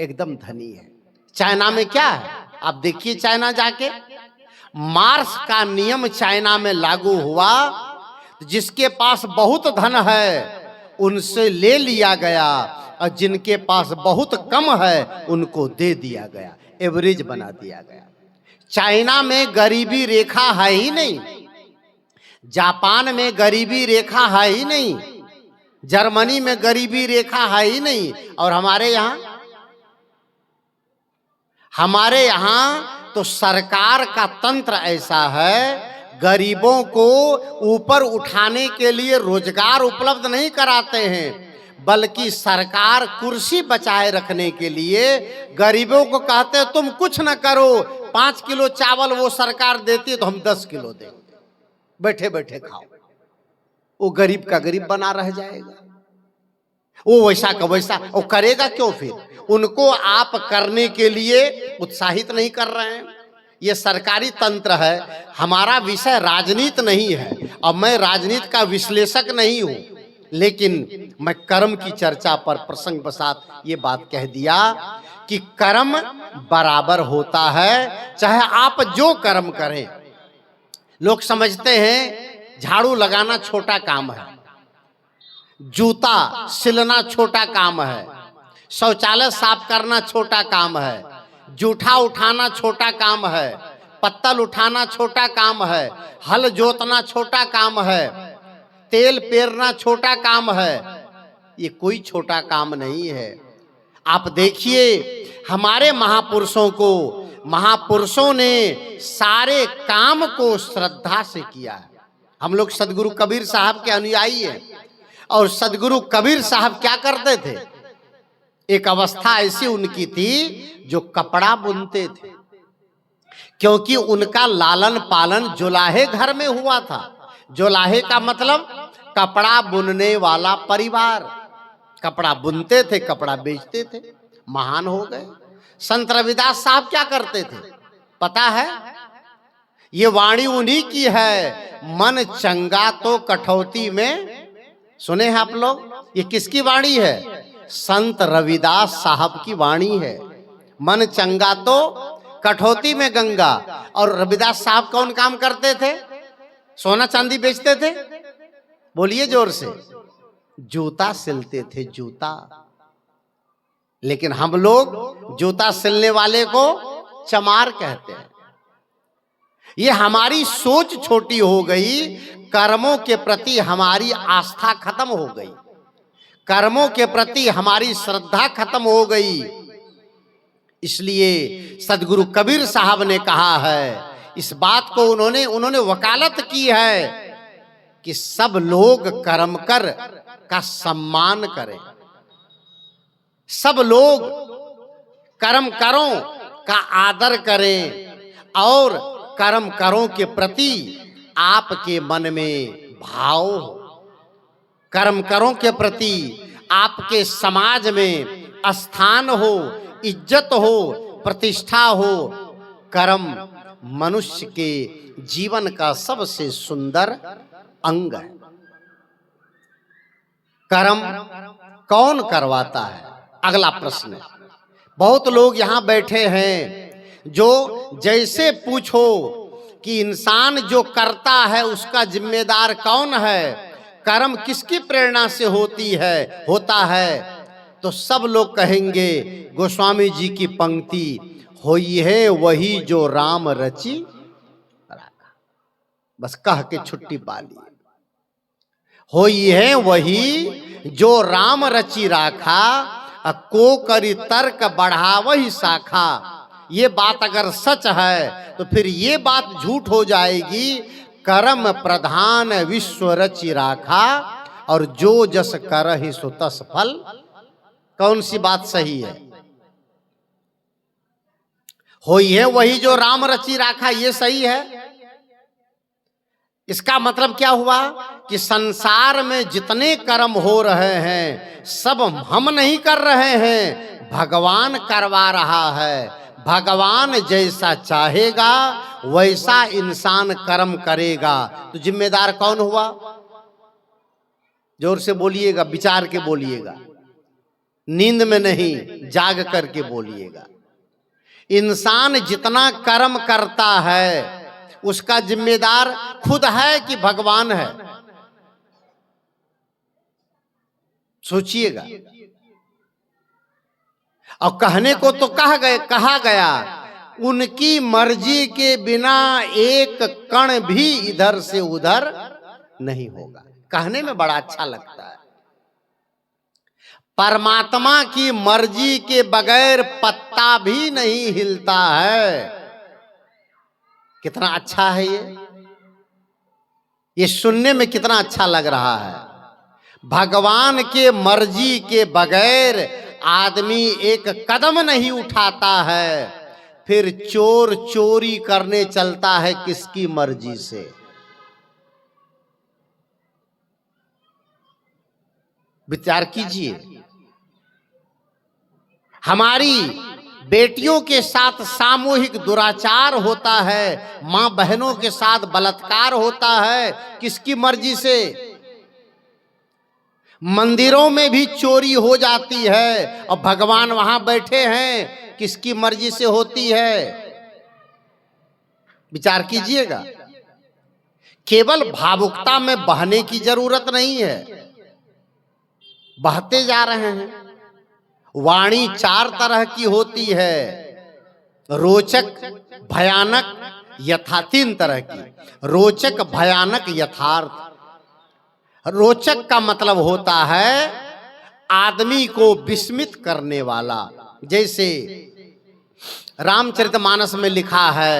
एकदम धनी है। चाइना में क्या है, आप देखिए चाइना जाके, मार्क्स का नियम चाइना में लागू हुआ, जिसके पास बहुत धन है उनसे ले लिया गया और जिनके पास बहुत कम है उनको दे दिया गया, एवरेज बना दिया गया। चाइना में गरीबी रेखा है ही नहीं, जापान में गरीबी रेखा है ही नहीं, जर्मनी में गरीबी रेखा है ही नहीं। और हमारे यहाँ तो सरकार का तंत्र ऐसा है, गरीबों को ऊपर उठाने के लिए रोजगार उपलब्ध नहीं कराते हैं, बल्कि सरकार कुर्सी बचाए रखने के लिए गरीबों को कहते हैं तुम कुछ न करो, 5 किलो चावल वो सरकार देती है तो हम 10 किलो देंगे, बैठे बैठे खाओ। वो गरीब का गरीब बना रह जाएगा, वो वैसा का वैसा। वो करेगा क्यों फिर? उनको आप करने के लिए उत्साहित नहीं कर रहे हैं। ये सरकारी तंत्र है। हमारा विषय राजनीति नहीं है और मैं राजनीति का विश्लेषक नहीं हूं, लेकिन मैं कर्म की चर्चा पर प्रसंग बसात ये बात कह दिया कि कर्म बराबर होता है, चाहे आप जो कर्म करें। लोग समझते हैं झाड़ू लगाना छोटा काम है, जूता सिलना छोटा काम है, शौचालय साफ करना छोटा काम है, जूठा उठाना छोटा काम है, पत्तल उठाना छोटा काम है, हल जोतना छोटा काम है, तेल पेरना छोटा काम है। ये कोई छोटा काम नहीं है। आप देखिए हमारे महापुरुषों ने सारे काम को श्रद्धा से किया है। हम लोग सदगुरु कबीर साहब के अनुयायी हैं और सदगुरु कबीर साहब क्या करते थे? एक अवस्था ऐसी उनकी थी जो कपड़ा बुनते थे, क्योंकि उनका लालन पालन जोलाहे घर में हुआ था। जोलाहे का मतलब कपड़ा बुनने वाला परिवार। कपड़ा बुनते थे, कपड़ा बेचते थे, महान हो गए। संत रविदास साहब क्या करते थे पता है? ये वाणी उन्हीं की है, मन चंगा तो कठौती में। सुने हैं आप लोग? ये किसकी वाणी है? संत रविदास साहब की वाणी है। मन चंगा तो कठौती में गंगा। और रविदास साहब कौन काम करते थे? सोना चांदी बेचते थे? बोलिए जोर से। जूता सिलते थे, जूता। लेकिन हम लोग जूता सिलने वाले को चमार कहते हैं। ये हमारी सोच छोटी हो गई, कर्मों के प्रति हमारी आस्था खत्म हो गई, कर्मों के प्रति हमारी श्रद्धा खत्म हो गई। इसलिए सदगुरु कबीर साहब ने कहा है, इस बात को उन्होंने वकालत की है कि सब लोग कर्म कर का सम्मान करें, सब लोग कर्म करों का आदर करें और कर्म करों के प्रति आपके मन में भाव हो, कर्म करों के प्रति आपके समाज में स्थान हो, इज्जत हो, प्रतिष्ठा हो। कर्म मनुष्य के जीवन का सबसे सुंदर अंग है। कर्म कौन करवाता है? अगला प्रश्न। बहुत लोग यहां बैठे हैं जो जैसे पूछो कि इंसान जो करता है उसका जिम्मेदार कौन है, कर्म किसकी प्रेरणा से होता है, तो सब लोग कहेंगे गोस्वामी जी की पंक्ति, होई है वही जो राम रची राखा। बस कह के छुट्टी पा ली। होई है वही जो राम रची राखा, को करी तर्क बढ़ावही शाखा। ये बात अगर सच है तो फिर ये बात झूठ हो जाएगी। कर्म प्रधान विश्व रचि राखा और जो जस करहि सो तस फल। कौन सी बात सही है? होई है वही जो राम रची राखा, ये सही है। इसका मतलब क्या हुआ कि संसार में जितने कर्म हो रहे हैं सब हम नहीं कर रहे हैं, भगवान करवा रहा है। भगवान जैसा चाहेगा वैसा इंसान कर्म करेगा। तो जिम्मेदार कौन हुआ? जोर से बोलिएगा, विचार के बोलिएगा, नींद में नहीं, जाग करके बोलिएगा। इंसान जितना कर्म करता है उसका जिम्मेदार खुद है कि भगवान है? सोचिएगा। और कहने को तो कहा गया उनकी मर्जी के बिना एक कण भी इधर से उधर नहीं होगा। कहने में बड़ा अच्छा लगता है। परमात्मा की मर्जी के बगैर पत्ता भी नहीं हिलता है। कितना अच्छा है ये सुनने में कितना अच्छा लग रहा है। भगवान के मर्जी के बगैर आदमी एक कदम नहीं उठाता है। फिर चोर चोरी करने चलता है किसकी मर्जी से? विचार कीजिए। हमारी बेटियों के साथ सामूहिक दुराचार होता है, मां बहनों के साथ बलात्कार होता है, किसकी मर्जी से? मंदिरों में भी चोरी हो जाती है और भगवान वहां बैठे हैं, किसकी मर्जी से होती है? विचार कीजिएगा। केवल भावुकता में बहने की जरूरत नहीं है, बहते जा रहे हैं। वाणी चार तरह की होती है, रोचक, भयानक, तीन तरह की। रोचक, भयानक, यथार्थ। रोचक का मतलब होता है आदमी को विस्मित करने वाला। जैसे रामचरितमानस में लिखा है,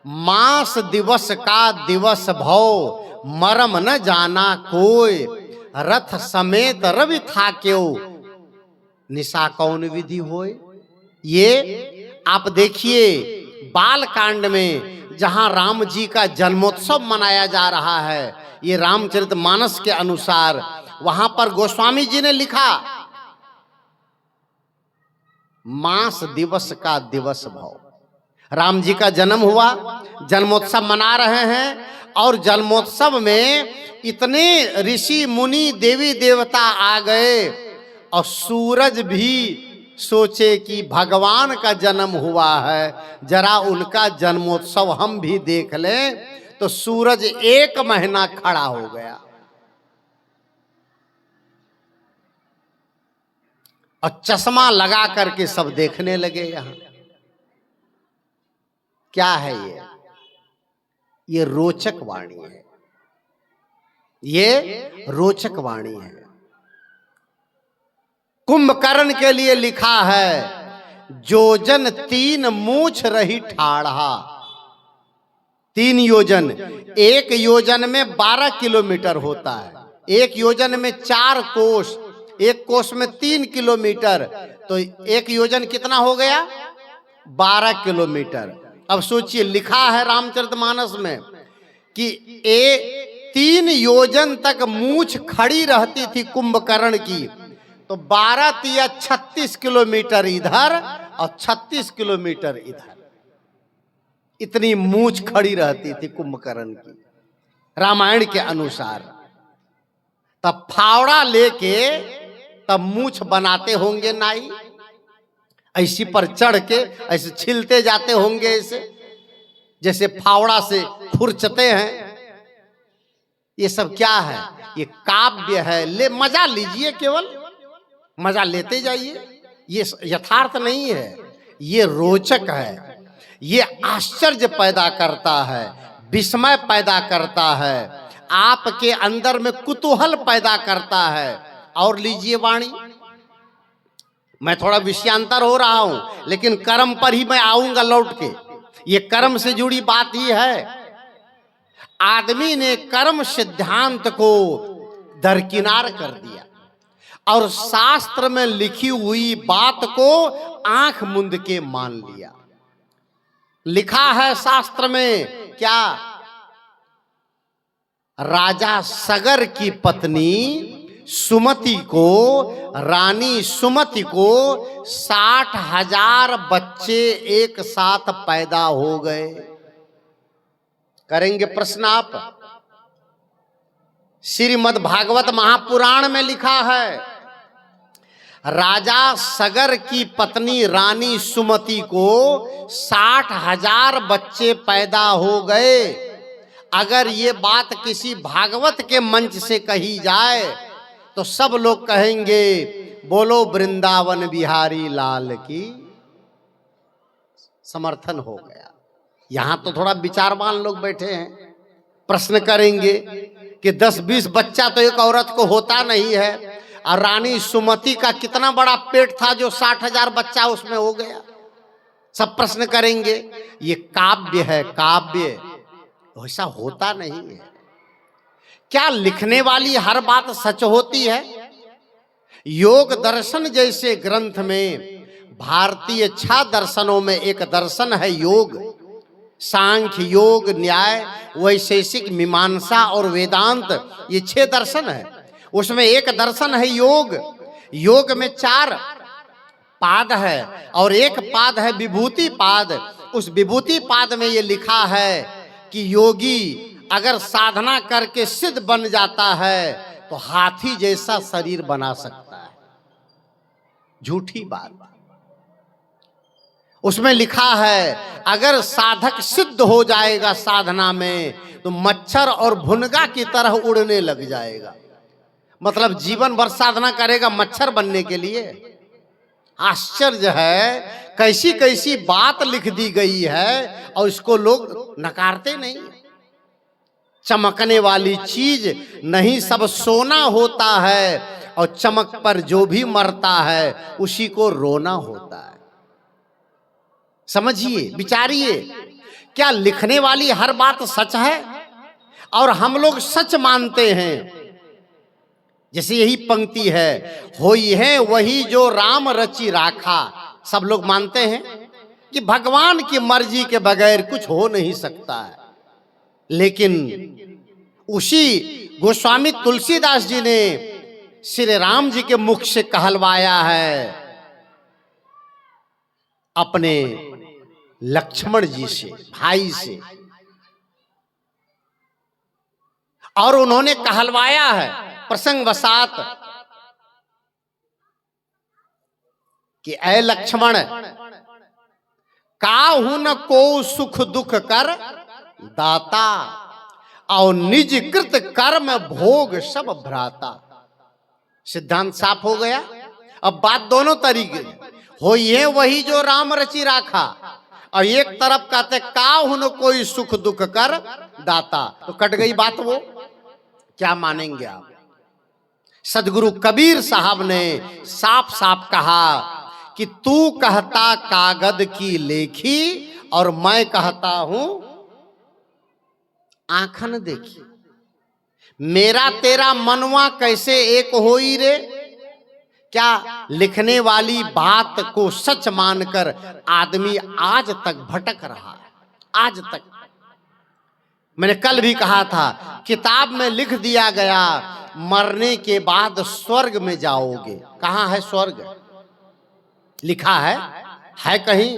मास दिवस का दिवस भव, मरम न जाना कोई, रथ समेत रवि था क्यों, निशा कौन विधि होए। ये आप देखिए बाल कांड में जहां राम जी का जन्मोत्सव मनाया जा रहा है, ये रामचरितमानस के अनुसार वहां पर गोस्वामी जी ने लिखा, मास दिवस का दिवस भव। राम जी का जन्म हुआ, जन्मोत्सव मना रहे हैं और जन्मोत्सव में इतने ऋषि मुनि देवी देवता आ गए और सूरज भी सोचे कि भगवान का जन्म हुआ है, जरा उनका जन्मोत्सव हम भी देख लें। तो सूरज 1 महीना खड़ा हो गया और चश्मा लगा करके सब देखने लगे। यहां क्या है ये रोचक वाणी है, ये रोचक वाणी है। कुंभकर्ण के लिए लिखा है, जोजन 3 मूछ रही ठाढ़ा। 3 योजन, 1 योजन में 12 किलोमीटर होता है। 1 योजन में 4 कोस, 1 कोस में 3 किलोमीटर, तो 1 योजन कितना हो गया? 12 किलोमीटर। अब सोचिए, लिखा है रामचरितमानस में कि 3 योजन तक मूछ खड़ी रहती थी कुंभकर्ण की, तो 12 तिया 36 किलोमीटर इधर और 36 किलोमीटर इधर, इतनी मूछ खड़ी रहती थी कुंभकर्ण की रामायण के अनुसार। तब फावड़ा लेके तब मूछ बनाते होंगे नाई, ऐसी पर चढ़ के ऐसे छिलते जाते होंगे, ऐसे जैसे फावड़ा से खुरचते हैं। ये सब क्या है? ये काव्य है। ले मजा लीजिए, केवल मजा लेते जाइए। ये यथार्थ नहीं है, ये रोचक है, ये आश्चर्य पैदा करता है, विस्मय पैदा करता है, आपके अंदर में कुतूहल पैदा करता है। और लीजिए वाणी, मैं थोड़ा विषयांतर हो रहा हूं, लेकिन कर्म पर ही मैं आऊंगा लौट के। ये कर्म से जुड़ी बात ही है। आदमी ने कर्म सिद्धांत को दरकिनार कर दिया और शास्त्र में लिखी हुई बात को आंख मूंद के मान लिया। लिखा है शास्त्र में क्या? राजा सगर की पत्नी सुमति को, रानी सुमति को 60,000 बच्चे एक साथ पैदा हो गए। करेंगे प्रश्न आप? श्रीमद् भागवत महापुराण में लिखा है, राजा सगर की पत्नी रानी सुमति को 60,000 बच्चे पैदा हो गए। अगर ये बात किसी भागवत के मंच से कही जाए तो सब लोग कहेंगे बोलो वृंदावन बिहारी लाल की। समर्थन हो गया। यहां तो थोड़ा विचारवान लोग बैठे हैं, प्रश्न करेंगे कि 10-20 बच्चा तो एक औरत को होता नहीं है, और रानी सुमति का कितना बड़ा पेट था जो 60,000 बच्चा उसमें हो गया। सब प्रश्न करेंगे। ये काव्य है, काव्य ऐसा होता नहीं है। क्या लिखने वाली हर बात सच होती है? योग दर्शन जैसे ग्रंथ में, भारतीय 6 दर्शनों में एक दर्शन है योग। सांख्य, योग, न्याय, वैशेषिक, मीमांसा और वेदांत, ये 6 दर्शन है। उसमें एक दर्शन है योग। योग में 4 पाद है और एक पाद है विभूति पाद। उस विभूति पाद में ये लिखा है कि योगी अगर साधना करके सिद्ध बन जाता है तो हाथी जैसा शरीर बना सकता है। झूठी बात। उसमें लिखा है अगर साधक सिद्ध हो जाएगा साधना में तो मच्छर और भुनगा की तरह उड़ने लग जाएगा। मतलब जीवन भर साधना करेगा मच्छर बनने के लिए। आश्चर्य है, कैसी कैसी बात लिख दी गई है और इसको लोग नकारते नहीं। चमकने वाली चीज नहीं सब सोना होता है, और चमक पर जो भी मरता है उसी को रोना होता है। समझिए, विचारिए, क्या लिखने वाली हर बात सच है? और हम लोग सच मानते हैं। जैसे यही पंक्ति है, होई है वही जो राम रचि राखा। सब लोग मानते हैं कि भगवान की मर्जी के बगैर कुछ हो नहीं सकता है। लेकिन उसी गोस्वामी तुलसीदास जी ने श्री राम जी के मुख से कहलवाया है अपने लक्ष्मण जी से, भाई से, और उन्होंने कहलवाया है प्रसंगवशात कि ऐ लक्ष्मण, काहू न को सुख दुख कर दाता, और निज कृत कर्म भोग सब भ्राता। सिद्धांत साफ हो गया। अब बात दोनों तरीके हो, ये वही जो राम रचि राखा, और एक तरफ कहते काहू न कोई सुख दुख कर दाता। तो कट गई बात। वो क्या मानेंगे आप? सदगुरु कबीर साहब ने साफ साफ कहा कि तू कहता कागद की लेखी और मैं कहता हूं आंखन देखी। मेरा तेरा मनवा कैसे एक होई रे। क्या लिखने वाली बात को सच मानकर आदमी आज तक भटक रहा है? आज तक। मैंने कल भी कहा था, किताब में लिख दिया गया मरने के बाद स्वर्ग में जाओगे। कहां है स्वर्ग? लिखा है कहीं?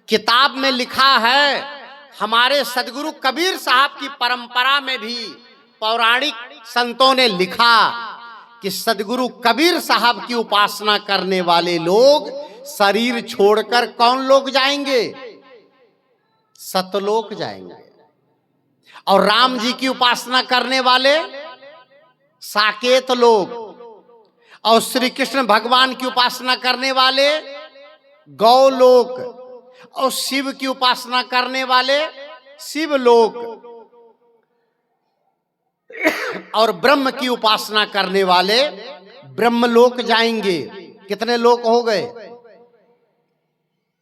किताब में लिखा है। हमारे सदगुरु कबीर साहब की परंपरा में भी पौराणिक संतों ने लिखा कि सदगुरु कबीर साहब की उपासना करने वाले लोग शरीर छोड़कर कौन लोग जाएंगे? सतलोक जाएंगे। और राम जी की उपासना करने वाले साकेत लोग, और श्री कृष्ण भगवान की उपासना करने वाले गौलोक, और शिव की उपासना करने वाले शिवलोक, और ब्रह्म की उपासना करने वाले ब्रह्मलोक जाएंगे। कितने लोक हो गए?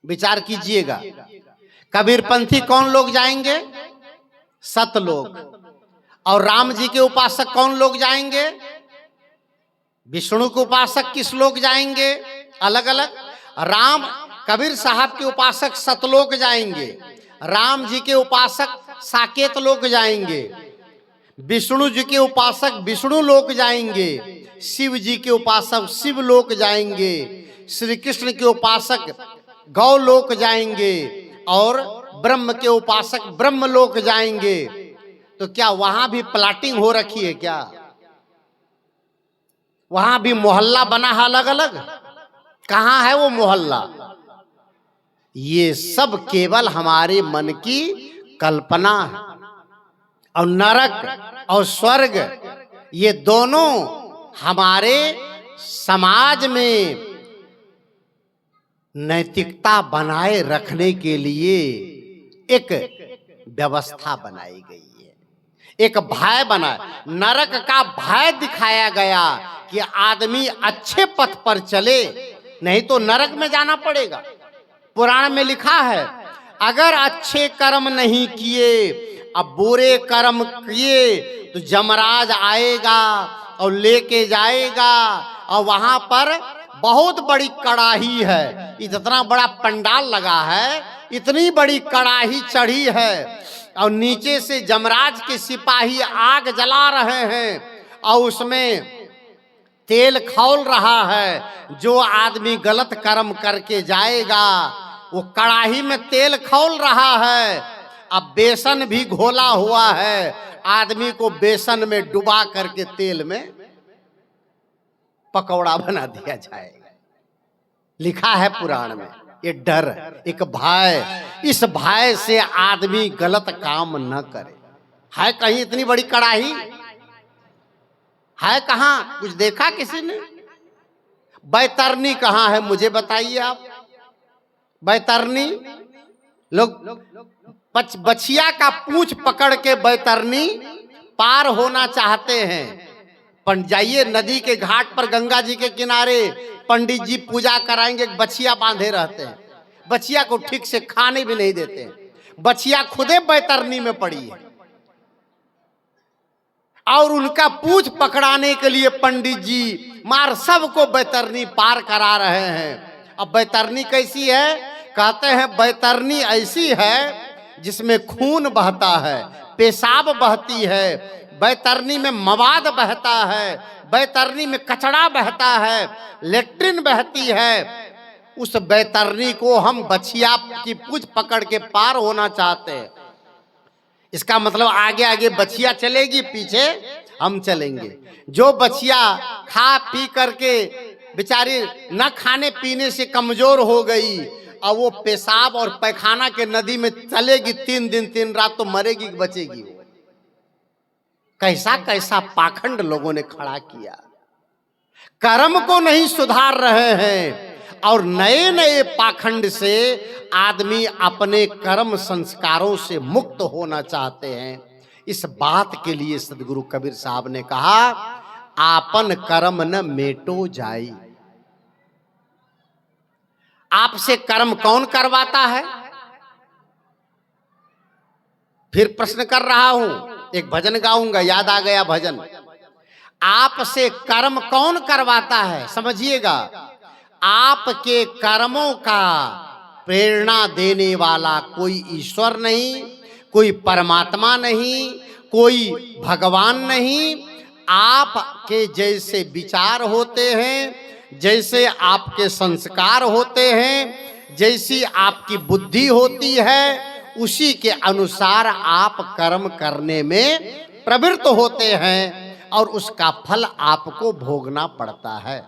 विचार कीजिएगा। कबीरपंथी कौन लोग जाएंगे? सतलोक। और राम जी के उपासक कौन लोग जाएंगे? विष्णु के उपासक किस लोग जाएंगे? अलग अलग। राम कबीर साहब के उपासक सतलोक जाएंगे, राम जी के उपासक साकेत लोक जाएंगे, विष्णु जी के उपासक विष्णु लोक जाएंगे, शिव जी के उपासक शिव लोक जाएंगे, श्री कृष्ण के उपासक गौ लोक जाएंगे और ब्रह्म के उपासक ब्रह्म लोक जाएंगे। तो क्या वहां भी प्लाटिंग हो रखी है क्या? वहां भी मोहल्ला बना है अलग अलग? कहां है वो मोहल्ला? ये सब केवल हमारे मन की कल्पना है। और नरक और स्वर्ग ये दोनों हमारे समाज में नैतिकता बनाए रखने के लिए एक व्यवस्था बनाई गई है, एक भय बना। नरक का भय दिखाया गया कि आदमी अच्छे पथ पर चले, नहीं तो नरक में जाना पड़ेगा। पुराण में लिखा है, अगर अच्छे कर्म नहीं किए, अब बुरे कर्म किए तो यमराज आएगा और लेके जाएगा, और वहां पर बहुत बड़ी कड़ाही है, इतना बड़ा पंडाल लगा है, इतनी बड़ी कड़ाही चढ़ी है, और नीचे से यमराज के सिपाही आग जला रहे हैं और उसमें तेल खौल रहा है। जो आदमी गलत कर्म करके जाएगा वो कड़ाही में तेल खौल रहा है, अब बेसन भी घोला हुआ है, आदमी को बेसन में डुबा करके तेल में पकौड़ा बना दिया जाएगा। लिखा है पुराण में। ये डर, एक भय, इस भय से आदमी गलत काम न करे। है कहीं इतनी बड़ी कड़ाही? है कहां? कुछ देखा किसी ने? बैतरनी कहां है मुझे बताइए आप। बैतरनी लोग बछिया का पूंछ पकड़ के बैतरनी पार होना चाहते हैं। पर जाइए नदी के घाट पर, गंगा जी के किनारे पंडित जी पूजा कराएंगे, बछिया बांधे रहते हैं, बछिया को ठीक से खाने भी नहीं देते हैं, बछिया खुदे बैतरनी में पड़ी है, और उनका पूंछ पकड़ाने के लिए पंडित जी मार सबको बैतरनी पार करा रहे हैं। अब बैतरनी कैसी है? कहते हैं बैतरनी ऐसी है जिसमें खून बहता है, पेशाब बहती है, बैतरनी में मवाद बहता है, बैतरनी में कचड़ा बहता है, लेट्रिन बहती है। उस बैतरनी को हम बछिया की पूंछ पकड़ के पार होना चाहते हैं। इसका मतलब आगे आगे बछिया चलेगी, पीछे हम चलेंगे। जो बछिया खा पी करके बेचारी न खाने पीने से कमजोर हो गई, और वो पेशाब और पैखाना के नदी में चलेगी 3 दिन 3 रात, तो मरेगी कि बचेगी? कैसा कैसा पाखंड लोगों ने खड़ा किया। कर्म को नहीं सुधार रहे हैं और नए नए पाखंड से आदमी अपने कर्म संस्कारों से मुक्त होना चाहते हैं। इस बात के लिए सदगुरु कबीर साहब ने कहा, आपन कर्म न मेटो जाई। आपसे कर्म कौन करवाता है? फिर प्रश्न कर रहा हूं, एक भजन गाऊंगा, याद आ गया भजन। आपसे कर्म कौन करवाता है? समझिएगा, आपके कर्मों का प्रेरणा देने वाला कोई ईश्वर नहीं, कोई परमात्मा नहीं, कोई भगवान नहीं। आपके जैसे विचार होते हैं, जैसे आपके संस्कार होते हैं, जैसी आपकी बुद्धि होती है, उसी के अनुसार आप कर्म करने में प्रवृत्त होते हैं और उसका फल आपको भोगना पड़ता है।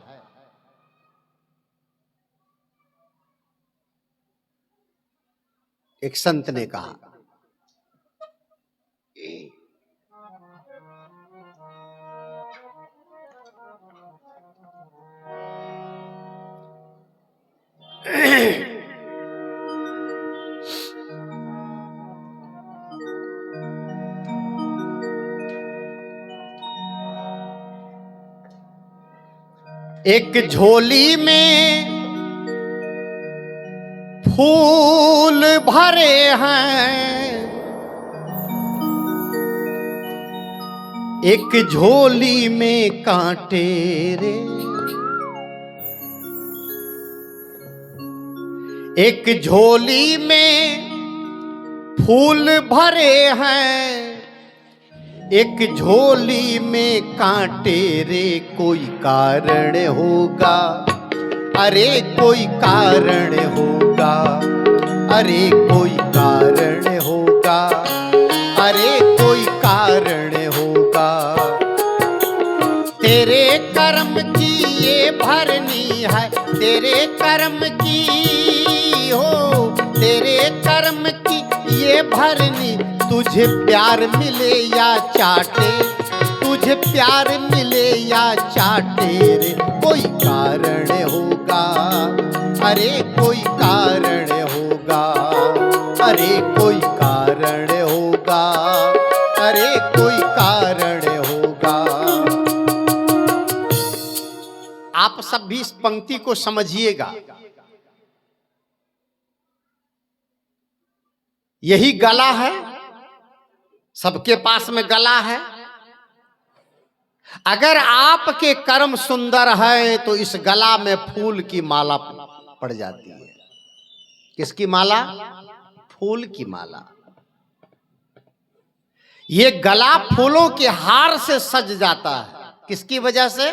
एक संत ने कहा, एक झोली में फूल भरे हैं, एक झोली में कांटे रे, एक झोली में फूल भरे हैं, एक झोली में कांटे रे, कोई कारण होगा, अरे कोई कारण होगा, अरे कोई कारण होगा, अरे कोई कारण होगा। तेरे कर्म की ये भरनी है, तेरे कर्म की हो, तेरे कर्म की ये भरनी, तुझे प्यार मिले या चाटे, तुझे प्यार मिले या चाटे रे, कोई कारण होगा, अरे कोई कारण होगा, अरे कोई कारण होगा, अरे कोई कारण होगा। आप सब भी इस पंक्ति को समझिएगा। यही गला है, सबके पास में गला है। अगर आपके कर्म सुंदर है तो इस गला में फूल की माला पड़ जाती है। किसकी माला? फूल की माला। ये गला फूलों के हार से सज जाता है। किसकी वजह से?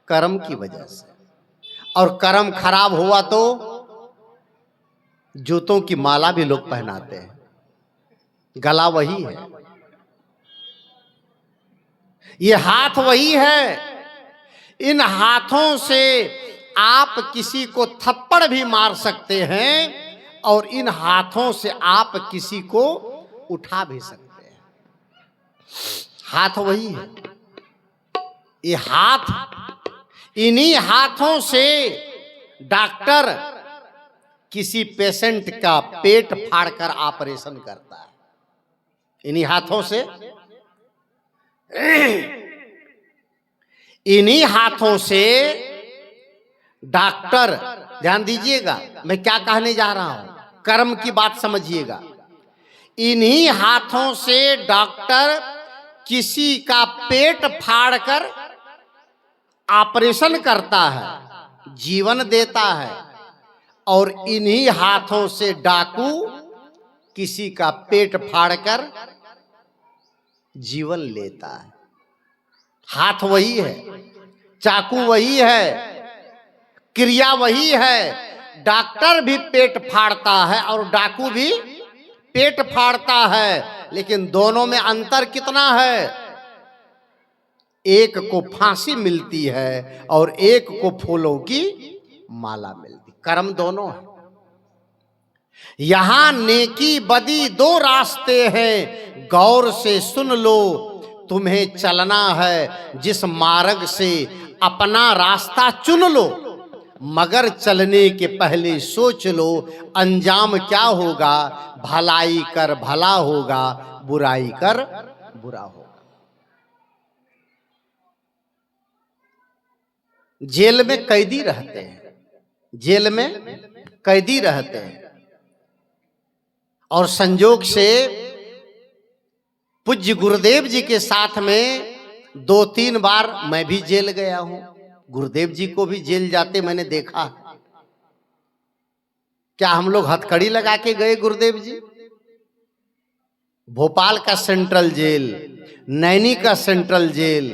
कर्म की वजह से। और कर्म खराब हुआ तो जूतों की माला भी लोग पहनाते हैं। गला वही है, ये हाथ वही है। इन हाथों से आप किसी को थप्पड़ भी मार सकते हैं और इन हाथों से आप किसी को उठा भी सकते हैं। हाथ वही है। ये हाथ, इन्हीं हाथों से डॉक्टर किसी पेशेंट का पेट फाड़कर ऑपरेशन करता है। इन्हीं हाथों से, इन्हीं हाथों से डॉक्टर, ध्यान दीजिएगा मैं क्या कहने जा रहा हूं, कर्म की बात समझिएगा। इन्हीं हाथों से डॉक्टर किसी का पेट फाड़कर ऑपरेशन करता है, जीवन देता है। और इन्हीं हाथों से डाकू किसी का पेट फाड़कर जीवन लेता है। हाथ वही है, चाकू वही है, क्रिया वही है। डॉक्टर भी पेट फाड़ता है और डाकू भी पेट फाड़ता है, लेकिन दोनों में अंतर कितना है? एक को फांसी मिलती है और एक को फूलों की माला मिलती। कर्म दोनों है। यहां नेकी बदी दो रास्ते हैं, गौर से सुन लो, तुम्हें चलना है जिस मार्ग से अपना रास्ता चुन लो। मगर चलने के पहले सोच लो, अंजाम क्या होगा, भलाई कर भला होगा, बुराई कर बुरा होगा। जेल में कैदी रहते हैं, जेल में कैदी रहते हैं, और संजोग से पूज्य गुरुदेव जी के साथ में 2-3 बार मैं भी जेल गया हूं। गुरुदेव जी को भी जेल जाते मैंने देखा। क्या हम लोग हथकड़ी लगा के गए गुरुदेव जी? भोपाल का सेंट्रल जेल, नैनी का सेंट्रल जेल,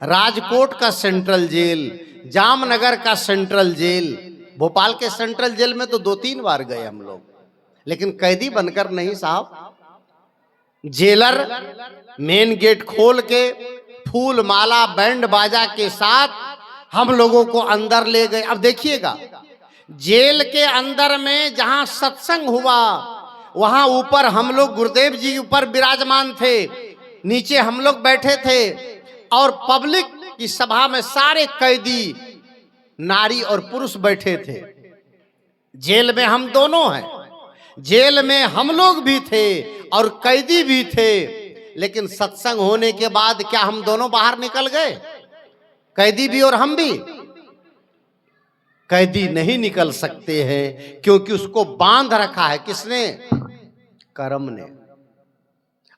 राजकोट का सेंट्रल जेल, जामनगर का सेंट्रल जेल। भोपाल के सेंट्रल जेल में तो 2-3 बार गए हम लोग, लेकिन कैदी बनकर नहीं साहब। जेलर मेन गेट खोल के फूल माला बैंड बाजा के साथ हम लोगों को अंदर ले गए। अब देखिएगा, जेल के अंदर में जहां सत्संग हुआ वहां ऊपर हम लोग गुरुदेव जी ऊपर विराजमान थे, नीचे हम लोग बैठे थे, और पब्लिक की सभा में सारे कैदी नारी और पुरुष बैठे थे। जेल में हम दोनों हैं, जेल में हम लोग भी थे और कैदी भी थे, लेकिन सत्संग होने के बाद क्या हम दोनों बाहर निकल गए? कैदी भी और हम भी? कैदी नहीं निकल सकते हैं, क्योंकि उसको बांध रखा है किसने? कर्म ने।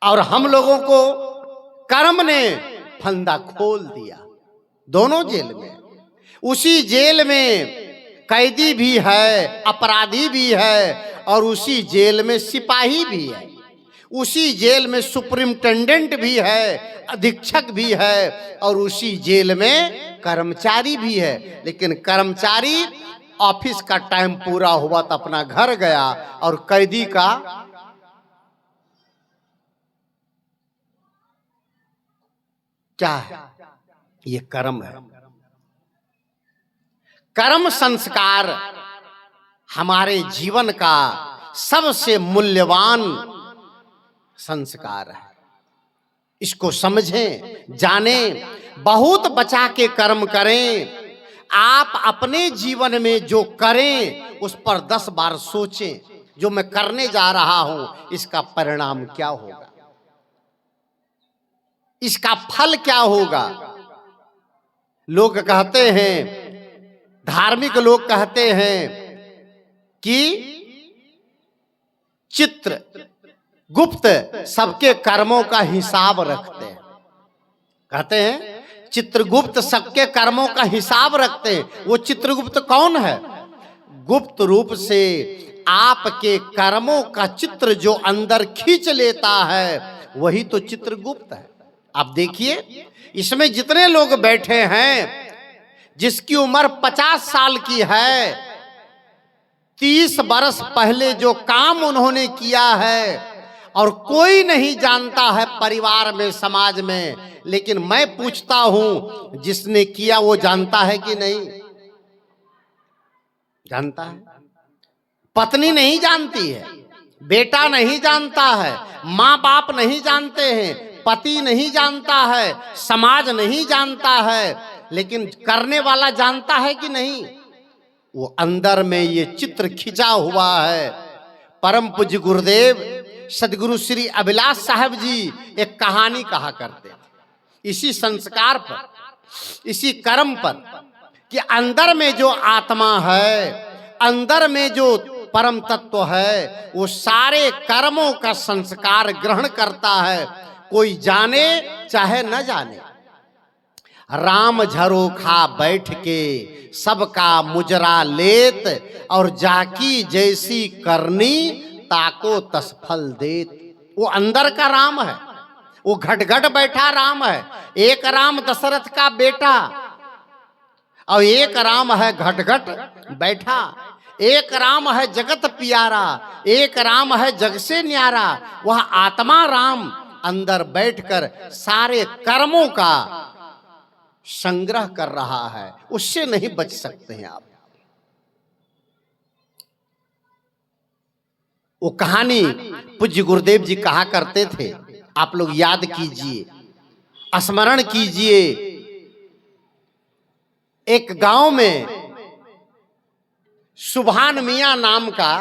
और हम लोगों को कर्म ने फंदा खोल दिया। दोनों जेल में, उसी जेल में कैदी भी है, अपराधी भी है, और उसी जेल में सिपाही भी है, उसी जेल में सुप्रिंटेंडेंट भी है, अधीक्षक भी है, और उसी जेल में कर्मचारी भी है। लेकिन कर्मचारी ऑफिस का टाइम पूरा हुआ तो अपना घर गया, और कैदी का क्या है? ये कर्म है। कर्म संस्कार हमारे जीवन का सबसे मूल्यवान संस्कार है। इसको समझें, जानें, बहुत बचा के कर्म करें। आप अपने जीवन में जो करें उस पर 10 बार सोचें, जो मैं करने जा रहा हूं इसका परिणाम क्या होगा, इसका फल क्या होगा। लोग कहते हैं, धार्मिक लोग कहते हैं कि चित्र गुप्त सबके कर्मों का हिसाब रखते हैं। कहते हैं चित्रगुप्त सबके कर्मों का हिसाब रखते हैं। वो चित्रगुप्त कौन है? गुप्त रूप से आपके कर्मों का चित्र जो अंदर खींच लेता है वही तो चित्रगुप्त है। आप देखिए, इसमें जितने लोग बैठे हैं, जिसकी उम्र 50 साल की है, 30 बरस पहले जो काम उन्होंने किया है और कोई नहीं जानता है परिवार में, समाज में, लेकिन मैं पूछता हूं जिसने किया वो जानता है कि नहीं जानता है? पत्नी नहीं जानती है, बेटा नहीं जानता है, माँ बाप नहीं जानते हैं, पति नहीं जानता है, समाज नहीं जानता है, लेकिन करने वाला जानता है कि नहीं? वो अंदर में ये चित्र खिंचा हुआ है। परम पूज्य गुरुदेव सदगुरु श्री अभिलाष साहब जी एक कहानी कहा करते थे, इसी संस्कार पर, इसी कर्म पर, कि अंदर में जो आत्मा है, अंदर में जो परम तत्व है, वो सारे कर्मों का संस्कार ग्रहण करता है, कोई जाने चाहे न जाने। राम झरोखा बैठ के सबका मुजरा लेत, और जाकी जैसी करनी ताको तसफल देत। वो अंदर का राम है, वो घट घट बैठा राम है। एक राम दशरथ का बेटा और एक राम है घट घट बैठा। एक राम है जगत प्यारा, एक राम है जग से न्यारा। वह आत्मा राम अंदर बैठकर सारे कर्मों का संग्रह कर रहा है, उससे नहीं बच सकते हैं आप। वो कहानी पूज्य गुरुदेव जी कहा करते थे, आप लोग याद कीजिए, स्मरण कीजिए। एक गांव में सुभान मियां नाम का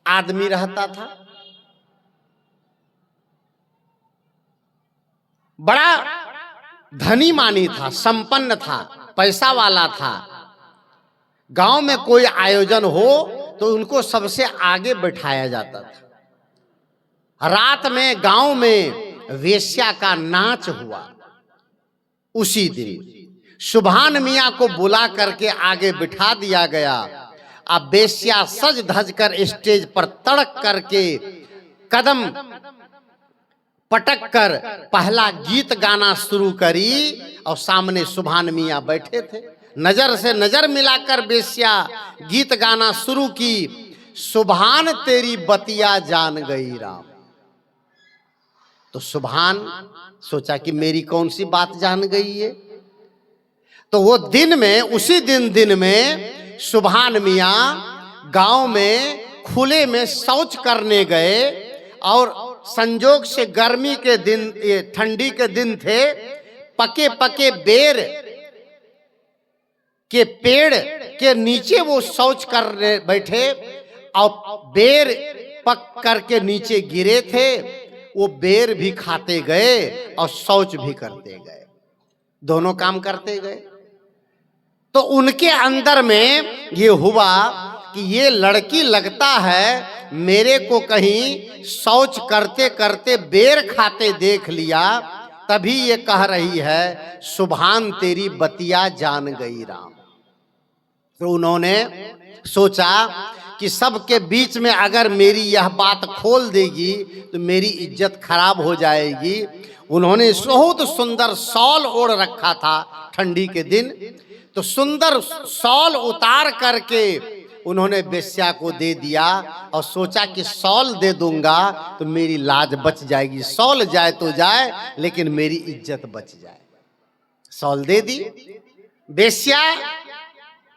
आदमी रहता था। बड़ा धनी मानी था, संपन्न था, पैसा वाला था। गांव में कोई आयोजन हो तो उनको सबसे आगे बैठाया जाता था। रात में गांव में वेश्या का नाच हुआ। उसी दिन सुभान मियां को बुला करके आगे बिठा दिया गया। अब वेश्या सज धज कर स्टेज पर तड़क करके कदम पटक कर पहला गीत गाना शुरू करी, और सामने सुभान मियां बैठे थे। नजर से नजर मिलाकर वेश्या गीत गाना शुरू की। सुभान तेरी बतिया जान गई राम। तो सुभान सोचा कि मेरी कौन सी बात जान गई है। तो वो दिन में, उसी दिन में सुभान मियां गांव में खुले में शौच करने गए, और संजोग से गर्मी के दिन, ये ठंडी के दिन थे, पके पके बेर के पेड़ के नीचे वो शौच करने बैठे, और बेर पक करके नीचे गिरे थे। वो बेर भी खाते गए और शौच भी करते गए, दोनों काम करते गए। तो उनके अंदर में ये हुआ कि ये लड़की लगता है मेरे को कहीं शौच करते करते बेर खाते देख लिया, तभी ये कह रही है सुभान तेरी बतिया जान गई राम। तो उन्होंने सोचा कि सबके बीच में अगर मेरी यह बात खोल देगी तो मेरी इज्जत खराब हो जाएगी। उन्होंने बहुत सुंदर शॉल ओढ़ रखा था ठंडी के दिन, तो सुंदर शॉल उतार करके उन्होंने वेश्या को दे दिया और सोचा कि शॉल दे दूंगा तो मेरी लाज बच जाएगी, शॉल जाए तो जाए लेकिन मेरी इज्जत बच जाए। शॉल दे दी। वेश्या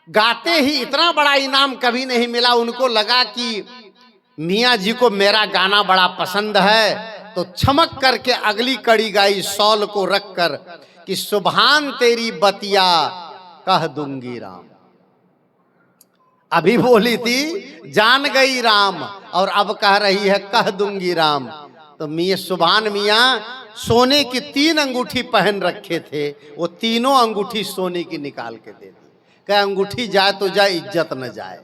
गाते ही इतना बड़ा इनाम कभी नहीं मिला। उनको लगा कि मियाँ जी को मेरा गाना बड़ा पसंद है, तो छमक करके अगली कड़ी गाई शॉल को रख कर कि सुभान तेरी बतिया कह दूंगी राम। अभी बोली थी जान गई राम और अब कह रही है कह दूंगी राम। तो मियाँ सुभान मियाँ सोने की 3 अंगूठी पहन रखे थे, वो तीनों अंगूठी सोने की निकाल के दे दी। कह अंगूठी जाए तो जाए, इज्जत न जाए।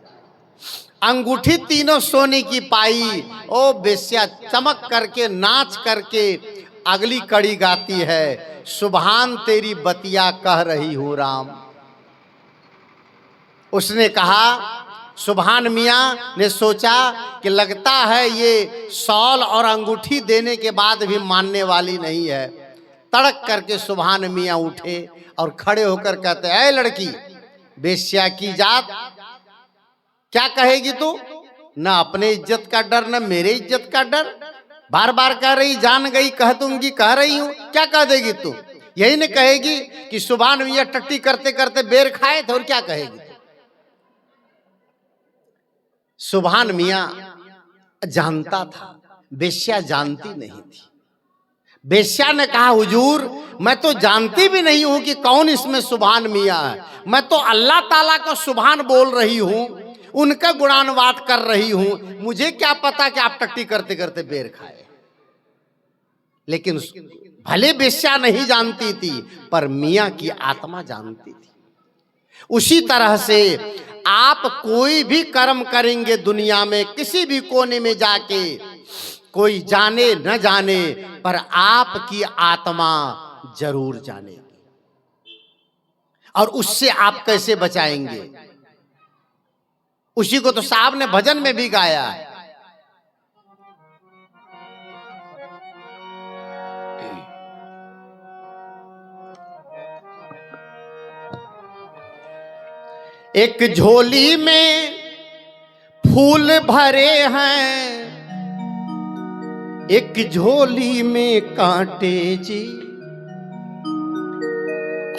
अंगूठी तीनों सोने की पाई। ओ बेश्या चमक करके नाच करके अगली कड़ी गाती है सुभान तेरी बतिया कह रही हूं राम। उसने कहा, सुभान मियाँ ने सोचा कि लगता है ये शॉल और अंगूठी देने के बाद भी मानने वाली नहीं है। तड़क करके सुभान मियाँ उठे और खड़े होकर कहते ऐ लड़की, वेश्या की जात, क्या कहेगी तू? ना अपने इज्जत का डर न मेरे इज्जत का डर। बार बार कह रही जान गई कह दूंगी, कह रही हूं, क्या कह देगी तू? यही न कहेगी कि सुभान मियाँ टट्टी करते करते बेर खाए थे, और क्या कहेगी? सुभान मियाँ जानता था, वेश्या जानती नहीं थी। वेश्या ने कहा हुजूर मैं तो जानती भी नहीं हूं कि कौन इसमें सुभान मियाँ है। मैं तो अल्लाह ताला को सुभान बोल रही हूं, उनका गुणानुवाद कर रही हूं। मुझे क्या पता कि आप टट्टी करते करते बेर खाए। लेकिन भले वेश्या नहीं जानती थी पर मियाँ की आत्मा जानती थी। उसी तरह से आप कोई भी कर्म करेंगे दुनिया में, किसी भी कोने में जाके, कोई जाने न जाने पर आपकी आत्मा जरूर जानेगी। और उससे आप कैसे बचाएंगे? उसी को तो साहब ने भजन में भी गाया है। एक झोली में फूल भरे हैं, एक झोली में कांटे जी।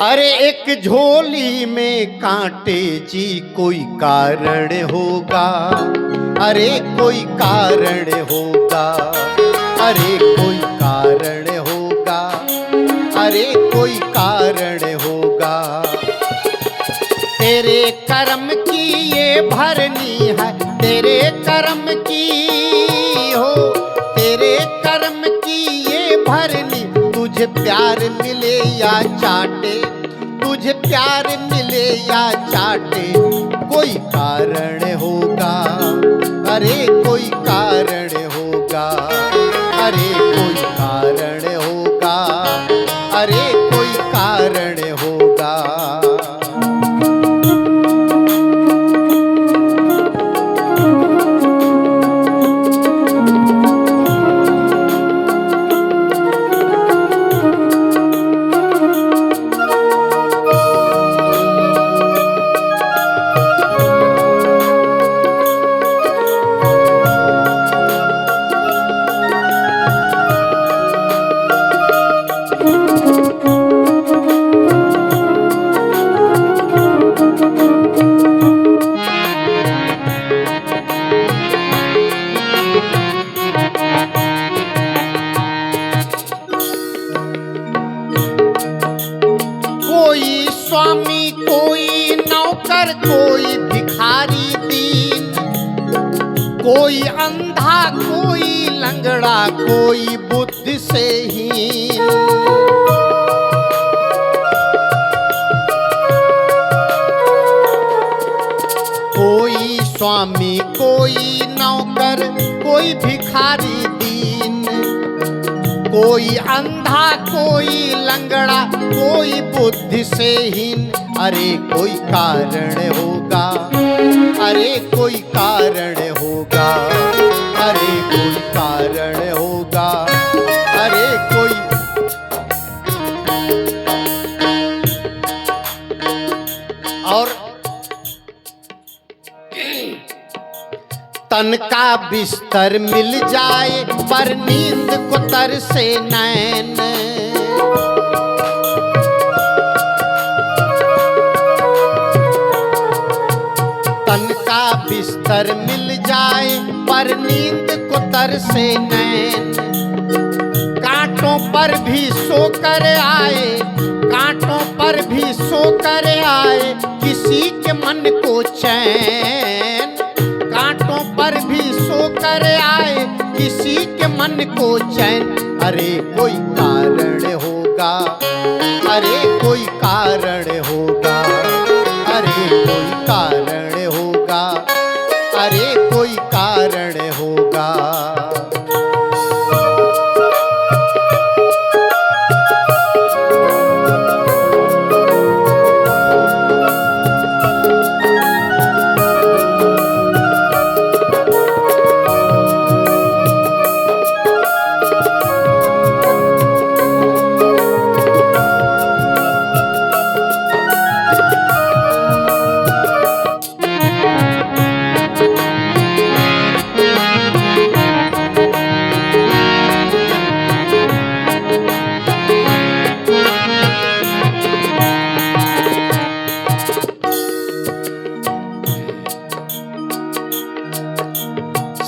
अरे एक झोली में कांटे जी, कोई कारण होगा, अरे कोई कारण होगा, अरे कोई कारण होगा, अरे कोई कारण होगा। तेरे कर्म की ये भरनी है, तेरे कर्म की हो, तेरे कर्म की ये भरनी। तुझे प्यार मिले या चाटे, तुझे प्यार मिले या चाटे, कोई कारण होगा, अरे कोई कारण होगा, अरे कोई कारण होगा, अरे कोई कारण होगा। स्वामी कोई नौकर, कोई भिखारी दीन, कोई अंधा, कोई लंगड़ा, कोई बुद्धि से हीन। कोई स्वामी पर कोई भिखारी दीन, कोई अंधा कोई लंगड़ा कोई बुद्धि से हीन। अरे कोई कारण होगा, अरे कोई कारण होगा, अरे कोई कारण होगा, अरे कोई। और तन का बिस्तर मिल जाए पर नींद को तरसे नैन। तन का बिस्तर मिल जाए पर नींद को तरसे नैन। कांटों पर भी सोकर आए, कांटों पर भी सोकर आए किसी के मन को चैन। कांटों पर भी सोकर आए किसी के मन को चैन। अरे कोई कारण होगा, अरे कोई कारण होगा, अरे कोई कारण होगा, अरे कोई कारण होगा।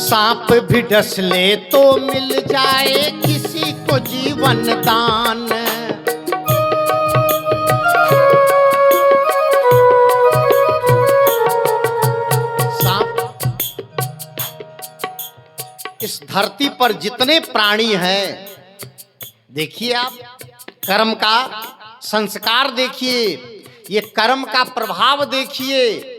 सांप भी डस ले तो मिल जाए किसी को जीवन दान। सांप, इस धरती पर जितने प्राणी हैं, देखिए आप कर्म का संस्कार देखिए, ये कर्म का प्रभाव देखिए।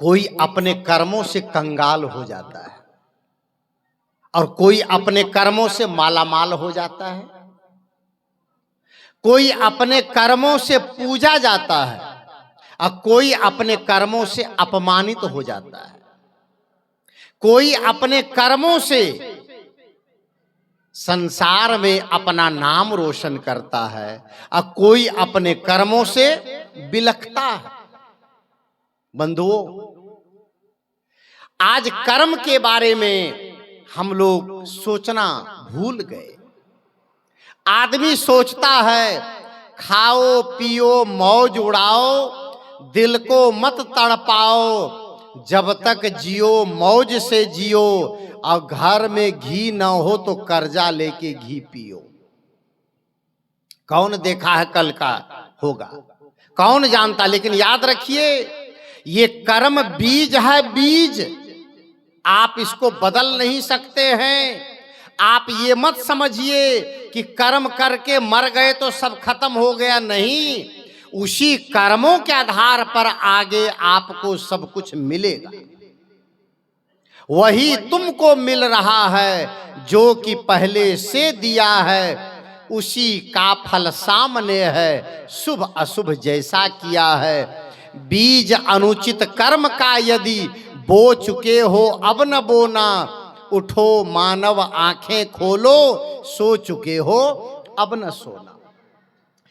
कोई अपने कर्मों से कंगाल हो जाता है और कोई अपने कर्मों से मालामाल हो जाता है। कोई अपने कर्मों से पूजा जाता है और कोई अपने कर्मों से अपमानित हो जाता है। कोई अपने कर्मों से संसार में अपना नाम रोशन करता है और कोई अपने कर्मों से बिलखता है। बंधुओं, आज कर्म के बारे में हम लोग सोचना भूल गए। आदमी सोचता है खाओ पियो मौज उड़ाओ, दिल को मत तड़पाओ, जब तक जियो मौज से जियो, और घर में घी न हो तो कर्जा लेके घी पियो। कौन देखा है कल का होगा, कौन जानता। लेकिन याद रखिए, ये कर्म बीज है, बीज। आप इसको बदल नहीं सकते हैं। आप ये मत समझिए कि कर्म करके मर गए तो सब खत्म हो गया, नहीं। उसी कर्मों के आधार पर आगे आपको सब कुछ मिलेगा। वही तुमको मिल रहा है जो कि पहले से दिया है, उसी का फल सामने है, शुभ अशुभ जैसा किया है। बीज अनुचित कर्म का यदि बो चुके हो अब न बोना, उठो मानव आंखें खोलो, सो चुके हो अब न सोना।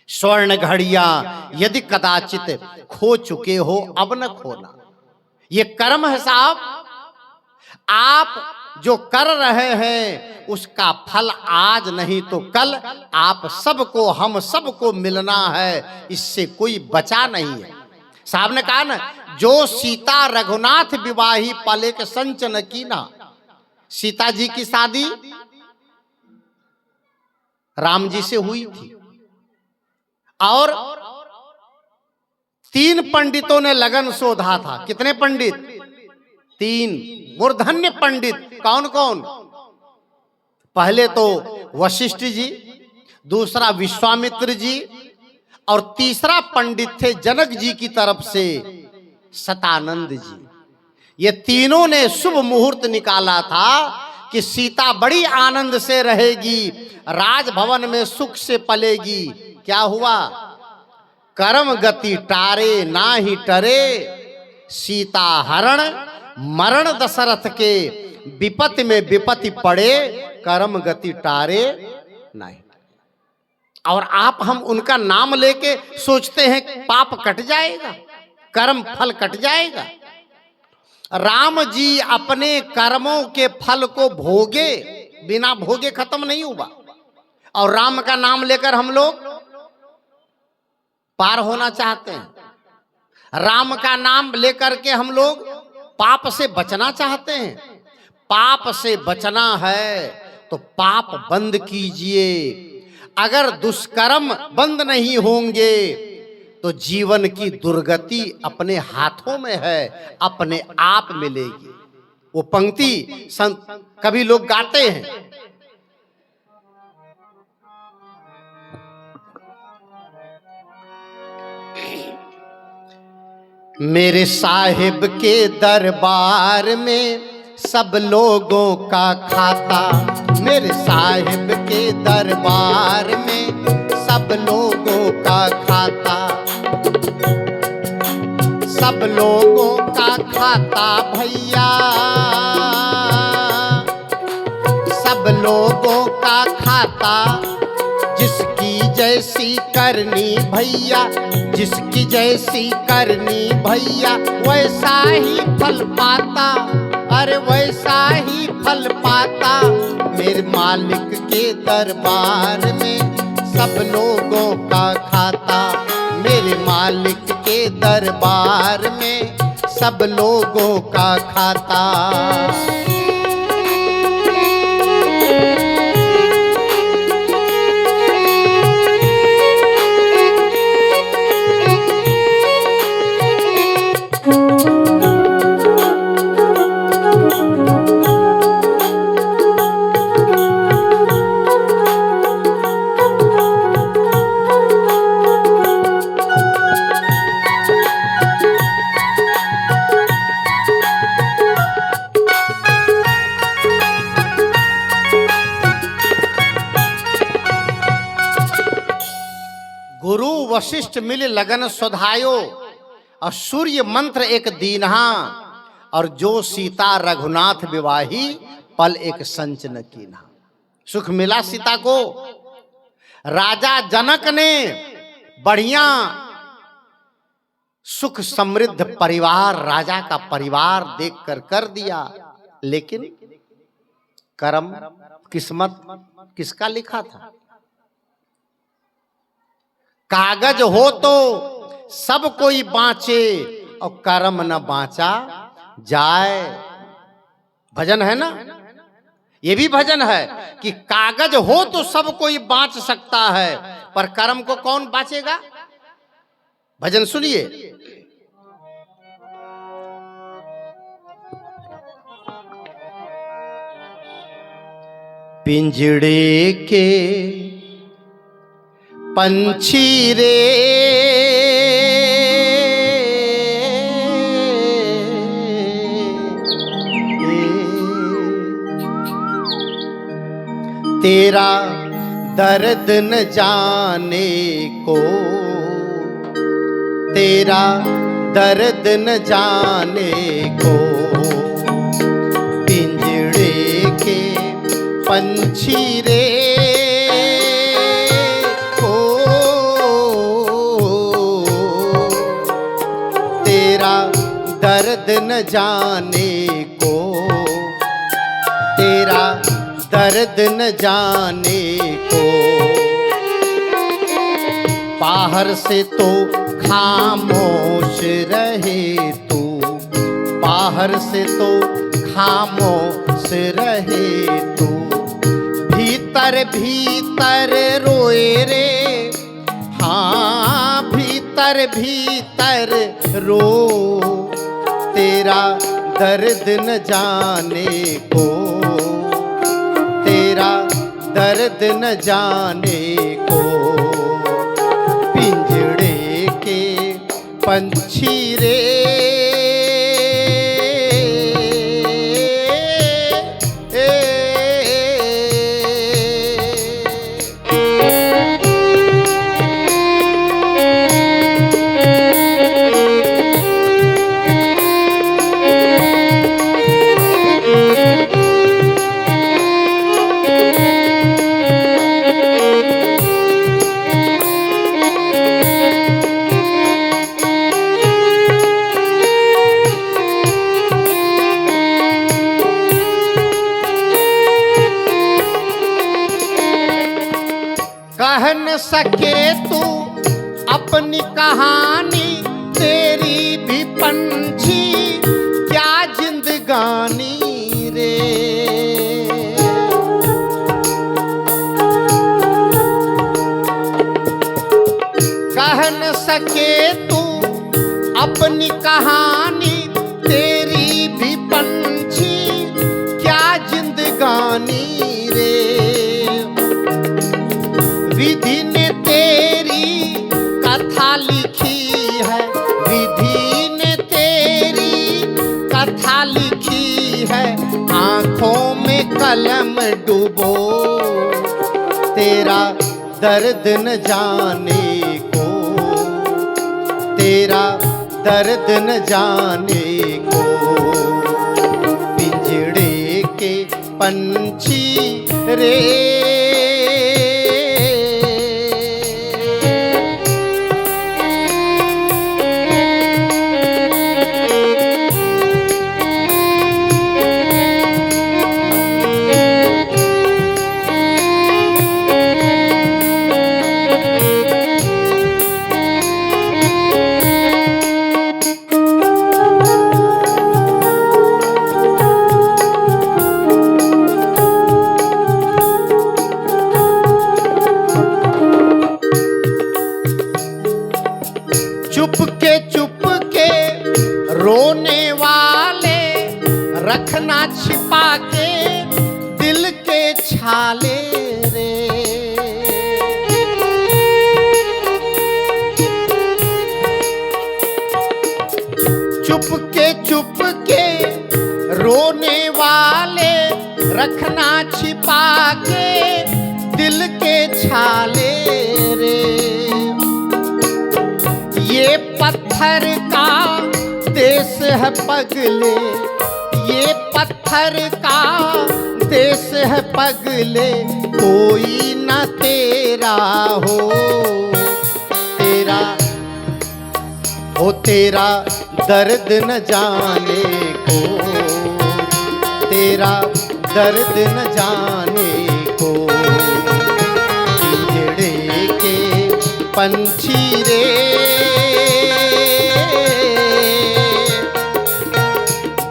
स्वर्ण घड़ियां यदि कदाचित खो चुके हो अब न खोना। ये कर्म है साहब। आप जो कर रहे हैं उसका फल आज नहीं तो कल आप सबको, हम सबको मिलना है। इससे कोई बचा नहीं है। साहब ने कहा ना, जो सीता रघुनाथ विवाही पले के संचन की ना। सीता जी की शादी राम जी से हुई थी और 3 पंडितों ने लगन शोधा था। कितने पंडित? 3 मूर्धन्य पंडित। कौन कौन? पहले तो वशिष्ठ जी, दूसरा विश्वामित्र जी, और तीसरा पंडित थे जनक जी की तरफ से सतानंद जी। ये तीनों ने शुभ मुहूर्त निकाला था कि सीता बड़ी आनंद से रहेगी, राजभवन में सुख से पलेगी। क्या हुआ? कर्म गति टारे ना ही टरे, सीता हरण मरण दशरथ के, विपत्ति में विपत्ति पड़े, कर्म गति टारे नहीं। और आप हम उनका नाम लेके सोचते हैं पाप कट जाएगा, कर्म फल कट जाएगा। राम जी अपने कर्मों के फल को भोगे, बिना भोगे खत्म नहीं हुआ। और राम का नाम लेकर हम लोग पार होना चाहते हैं, राम का नाम लेकर के हम लोग पाप से बचना चाहते हैं। पाप से बचना है तो पाप बंद कीजिए। अगर दुष्कर्म बंद नहीं होंगे तो जीवन की दुर्गति अपने हाथों में है, अपने आप मिलेगी। वो पंक्ति कभी लोग गाते हैं, मेरे साहिब के दरबार में सब लोगों का खाता, मेरे साहिब के दरबार में सब लोगों का खाता, सब लोगों का खाता भैया, सब लोगों का खाता। जिसकी जैसी करनी भैया, जिसकी जैसी करनी भैया, वैसा ही फल पाता, अरे वैसा ही फल पाता। मेरे मालिक के दरबार में सब लोगों का खाता, मेरे मालिक के दरबार में सब लोगों का खाता। गुरु वशिष्ठ मिल लगन सुधायो, और सूर्य मंत्र एक दीन्हा, और जो सीता रघुनाथ विवाही, पल एक संच न कीन्हा। सुख मिला सीता को। राजा जनक ने बढ़िया सुख समृद्ध परिवार, राजा का परिवार देखकर कर दिया, लेकिन कर्म किस्मत किसका लिखा था? कागज हो तो सब कोई बाँचे, और कर्म न बाँचा जाए। भजन है ना, ये भी भजन है कि कागज हो तो सब कोई बाँच सकता है, पर कर्म को कौन बाँचेगा? भजन सुनिए। पिंजड़े के पंछी रे तेरा दर्द न जाने को, तेरा दर्द न जाने को। पिंजड़े के पंछी रे दर्द न जाने को, तेरा दर्द न जाने को। बाहर से तो खामोश रहे तू, बाहर से तो खामोश रहे तू, भीतर भीतर रोए रे, हाँ भीतर भीतर रो। तेरा दर्द न जाने को, तेरा दर्द न जाने को। पिंजड़े के पंछी रे न सके तू अपनी कहानी, तेरी भी पंछी क्या जिंदगानी रे। कह न सके तू अपनी कहानी, तेरी भी पंछी क्या जिंदगानी रे। विधि ने तेरी कथा लिखी है, विधि ने तेरी कथा लिखी है। आंखों में कलम डूबो, तेरा दर्द न जाने को, तेरा दर्द न जाने को। पिंजड़े के पंछी रे, चुपके रोने वाले रखना छिपा के दिल के छाले रे। चुपके रोने वाले रखना छिपा के दिल के छाले रे। ये पत्थर का देश है पगले, ये पत्थर का देश है पगले। कोई न तेरा हो, तेरा हो तेरा दर्द न जाने को, तेरा दर्द न जाने को। पिंजड़े के पंछी रे,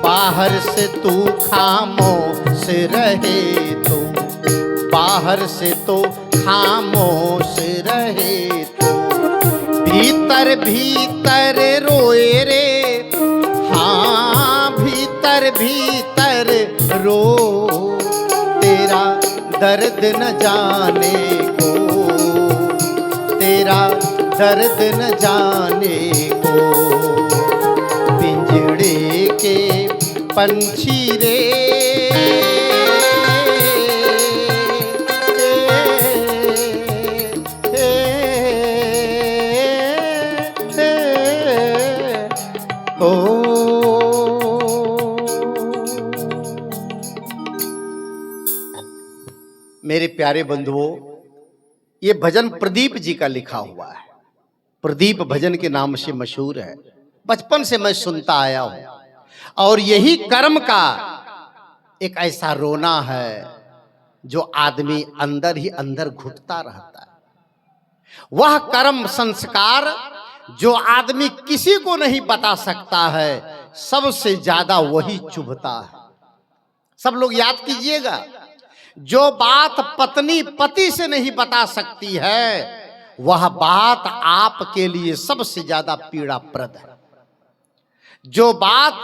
बाहर से तू खामोश रहे तो, बाहर से तो खामोश रहे तो। भीतर भीतर रोए रे, हाँ भीतर भीतर रो। तेरा दर्द न जाने को, तेरा दर्द न जाने को। पिंजड़े के पंछी रे, मेरे प्यारे बंधुओं, ये भजन प्रदीप जी का लिखा हुआ है। प्रदीप भजन के नाम से मशहूर है, बचपन से मैं सुनता आया हूं। और यही कर्म का एक ऐसा रोना है जो आदमी अंदर ही अंदर घुटता रहता है। वह कर्म संस्कार जो आदमी किसी को नहीं बता सकता है, सबसे ज्यादा वही चुभता है। सब लोग याद कीजिएगा, जो बात पत्नी पति से नहीं बता सकती है, वह बात आपके लिए सबसे ज्यादा पीड़ाप्रद है। जो बात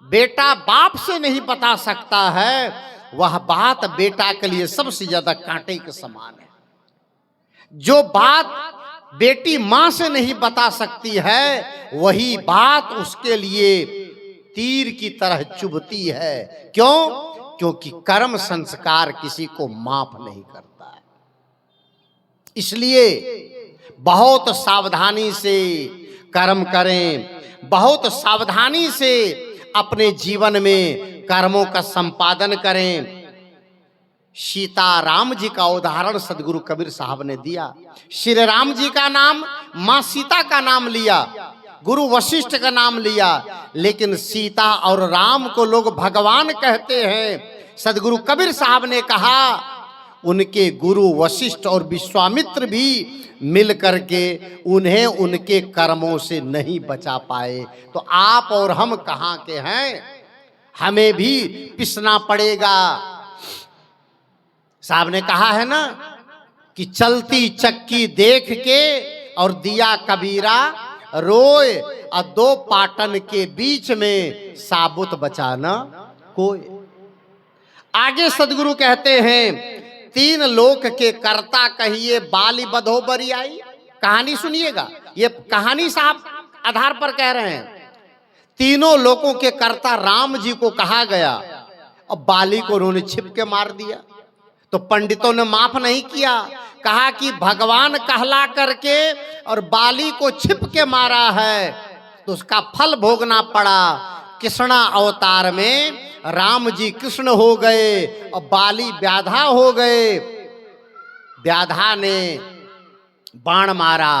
बेटा बाप से नहीं बता सकता है, वह बात बेटा के लिए सबसे ज्यादा कांटे के समान है। जो बात बेटी मां से नहीं बता सकती है, वही बात उसके लिए तीर की तरह चुभती है। क्यों? क्योंकि कर्म संस्कार किसी को माफ नहीं करता है। इसलिए बहुत सावधानी से कर्म करें, बहुत सावधानी से अपने जीवन में कर्मों का संपादन करें। सीता राम जी का उदाहरण सदगुरु कबीर साहब ने दिया। श्री राम जी का नाम, मां सीता का नाम लिया, गुरु वशिष्ठ का नाम लिया, लेकिन सीता और राम को लोग भगवान कहते हैं। सदगुरु कबीर साहब ने कहा, उनके गुरु वशिष्ठ और विश्वामित्र भी मिल करके उन्हें उनके कर्मों से नहीं बचा पाए, तो आप और हम कहाँ के हैं? हमें भी पिसना पड़ेगा। साहब ने कहा है ना कि चलती चक्की देख के और दिया कबीरा रोए, और दो पाटन के बीच में साबुत बचाना कोई। आगे सदगुरु कहते हैं, तीन लोक के कर्ता कहिए बाली बधो बरियाई। कहानी सुनिएगा, ये कहानी साहब आधार पर कह रहे हैं। तीनों लोकों के कर्ता राम जी को कहा गया और बाली को उन्होंने छिप के मार दिया, तो पंडितों ने माफ नहीं किया, कहा कि भगवान कहला करके और बाली को छिप के मारा है तो उसका फल भोगना पड़ा। कृष्णा अवतार में राम जी कृष्ण हो गए और बाली व्याधा हो गए। व्याधा ने बाण मारा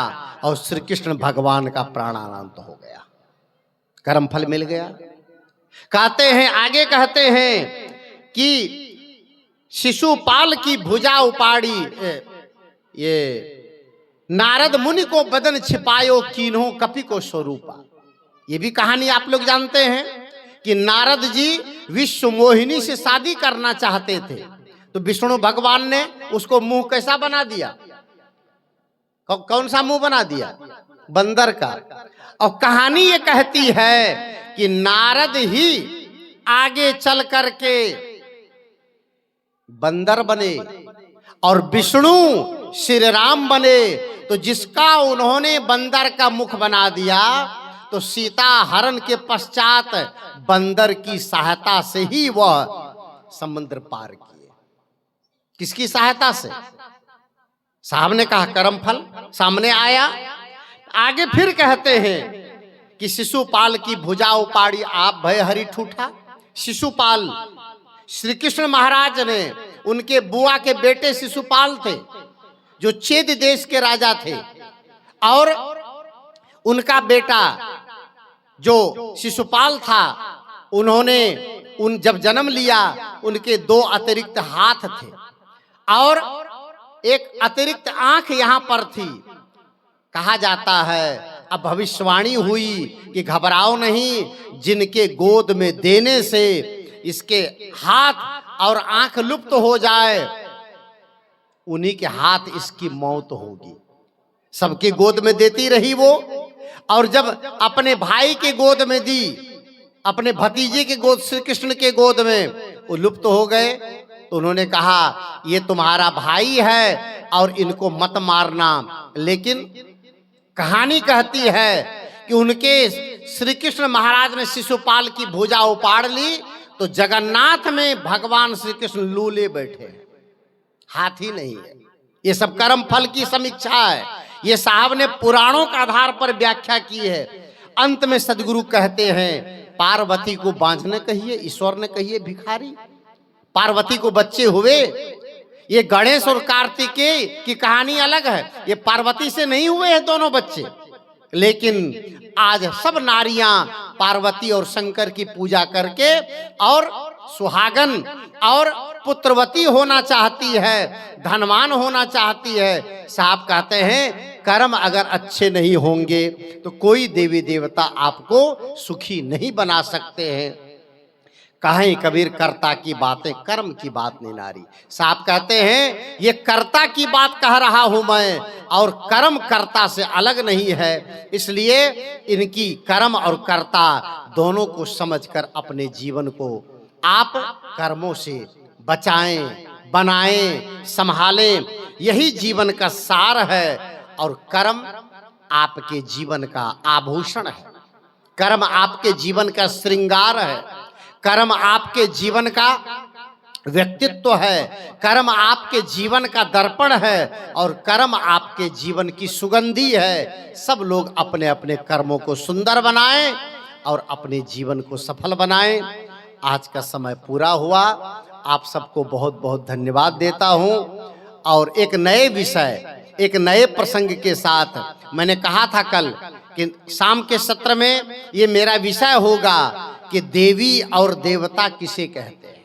और श्री कृष्ण भगवान का प्राणांत हो गया, कर्म फल मिल गया। कहते हैं, आगे कहते हैं कि शिशुपाल की भुजा उपाड़ी, ये नारद मुनि को बदन छिपायो कीन्हो कपि को स्वरूपा। ये भी कहानी आप लोग जानते हैं कि नारद जी विश्व मोहिनी से शादी करना चाहते थे, तो विष्णु भगवान ने उसको मुंह कैसा बना दिया? कौन सा मुंह बना दिया? बंदर का। और कहानी ये कहती है कि नारद ही आगे चल करके बंदर बने और विष्णु श्री राम बने। तो जिसका उन्होंने बंदर का मुख बना दिया, तो सीता हरण के पश्चात बंदर की सहायता से ही वह समुद्र पार किए। किसकी सहायता से? साहब ने कहा कर्म फल सामने आया। आगे फिर कहते हैं कि शिशुपाल की भुजा उपाड़ी आप भय हरि ठूठा। शिशुपाल श्री कृष्ण महाराज ने, उनके बुआ के बेटे शिशुपाल थे जो चेद देश के राजा थे, और उनका बेटा जो शिशुपाल था, उन्होंने जब जन्म लिया उनके दो अतिरिक्त हाथ थे और एक अतिरिक्त आंख यहां पर थी। कहा जाता है, अब भविष्यवाणी हुई कि घबराओ नहीं, जिनके गोद में देने से इसके हाथ और आंख लुप्त हो जाए, उन्हीं के हाथ इसकी मौत होगी। सबके गोद में देती रही वो, और जब अपने भाई के गोद में दी, अपने भतीजे के गोद, श्री कृष्ण के गोद में, वो लुप्त हो गए। तो उन्होंने कहा ये तुम्हारा भाई है और इनको मत मारना। लेकिन कहानी कहती है कि उनके श्री कृष्ण महाराज ने शिशुपाल की भुजा उपाड़ ली, तो जगन्नाथ में भगवान श्री कृष्ण लूले बैठे, हाथी नहीं है। ये सब कर्म फल की समीक्षा है, ये साहब ने पुराणों के आधार पर व्याख्या की है। अंत में सदगुरु कहते हैं, पार्वती को बांझने कहिए, ईश्वर ने कहिए भिखारी। पार्वती को बच्चे हुए, ये गणेश और कार्तिकेय की कहानी अलग है, ये पार्वती से नहीं हुए हैं दोनों बच्चे। लेकिन आज सब नारियां पार्वती और शंकर की पूजा करके और सुहागन और पुत्रवती होना चाहती है, धनवान होना चाहती है। साहब कहते हैं कर्म अगर अच्छे नहीं होंगे तो कोई देवी देवता आपको सुखी नहीं बना सकते हैं। कहें कबीर कर्ता की बातें कर्म की बात नहीं नारी। साहब कहते हैं ये कर्ता की बात कह रहा हूं मैं, और कर्म कर्ता से अलग नहीं है। इसलिए इनकी कर्म और कर्ता दोनों को समझकर अपने जीवन को आप कर्मों से बचाएं, बनाएं, संभालें। यही जीवन का सार है, और कर्म आपके जीवन का आभूषण है, कर्म आपके जीवन का श्रृंगार है, कर्म आपके जीवन का व्यक्तित्व है, कर्म आपके जीवन का दर्पण है, और कर्म आपके जीवन की सुगंधी है। सब लोग अपने अपने कर्मों को सुंदर बनाएं और अपने जीवन को सफल बनाएं। आज का समय पूरा हुआ, आप सबको बहुत बहुत धन्यवाद देता हूं। और एक नए विषय, एक नए प्रसंग के साथ मैंने कहा था कल कि शाम के सत्र में ये मेरा विषय होगा कि देवी और देवता किसे कहते हैं,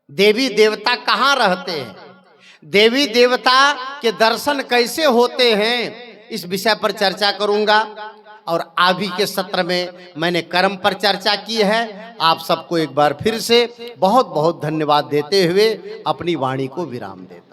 देवी देवता कहाँ रहते हैं, देवी देवता के दर्शन कैसे होते हैं इस विषय पर चर्चा करूंगा। और अभी के सत्र में मैंने कर्म पर चर्चा की है। आप सबको एक बार फिर से बहुत बहुत धन्यवाद देते हुए अपनी वाणी को विराम देता हूं।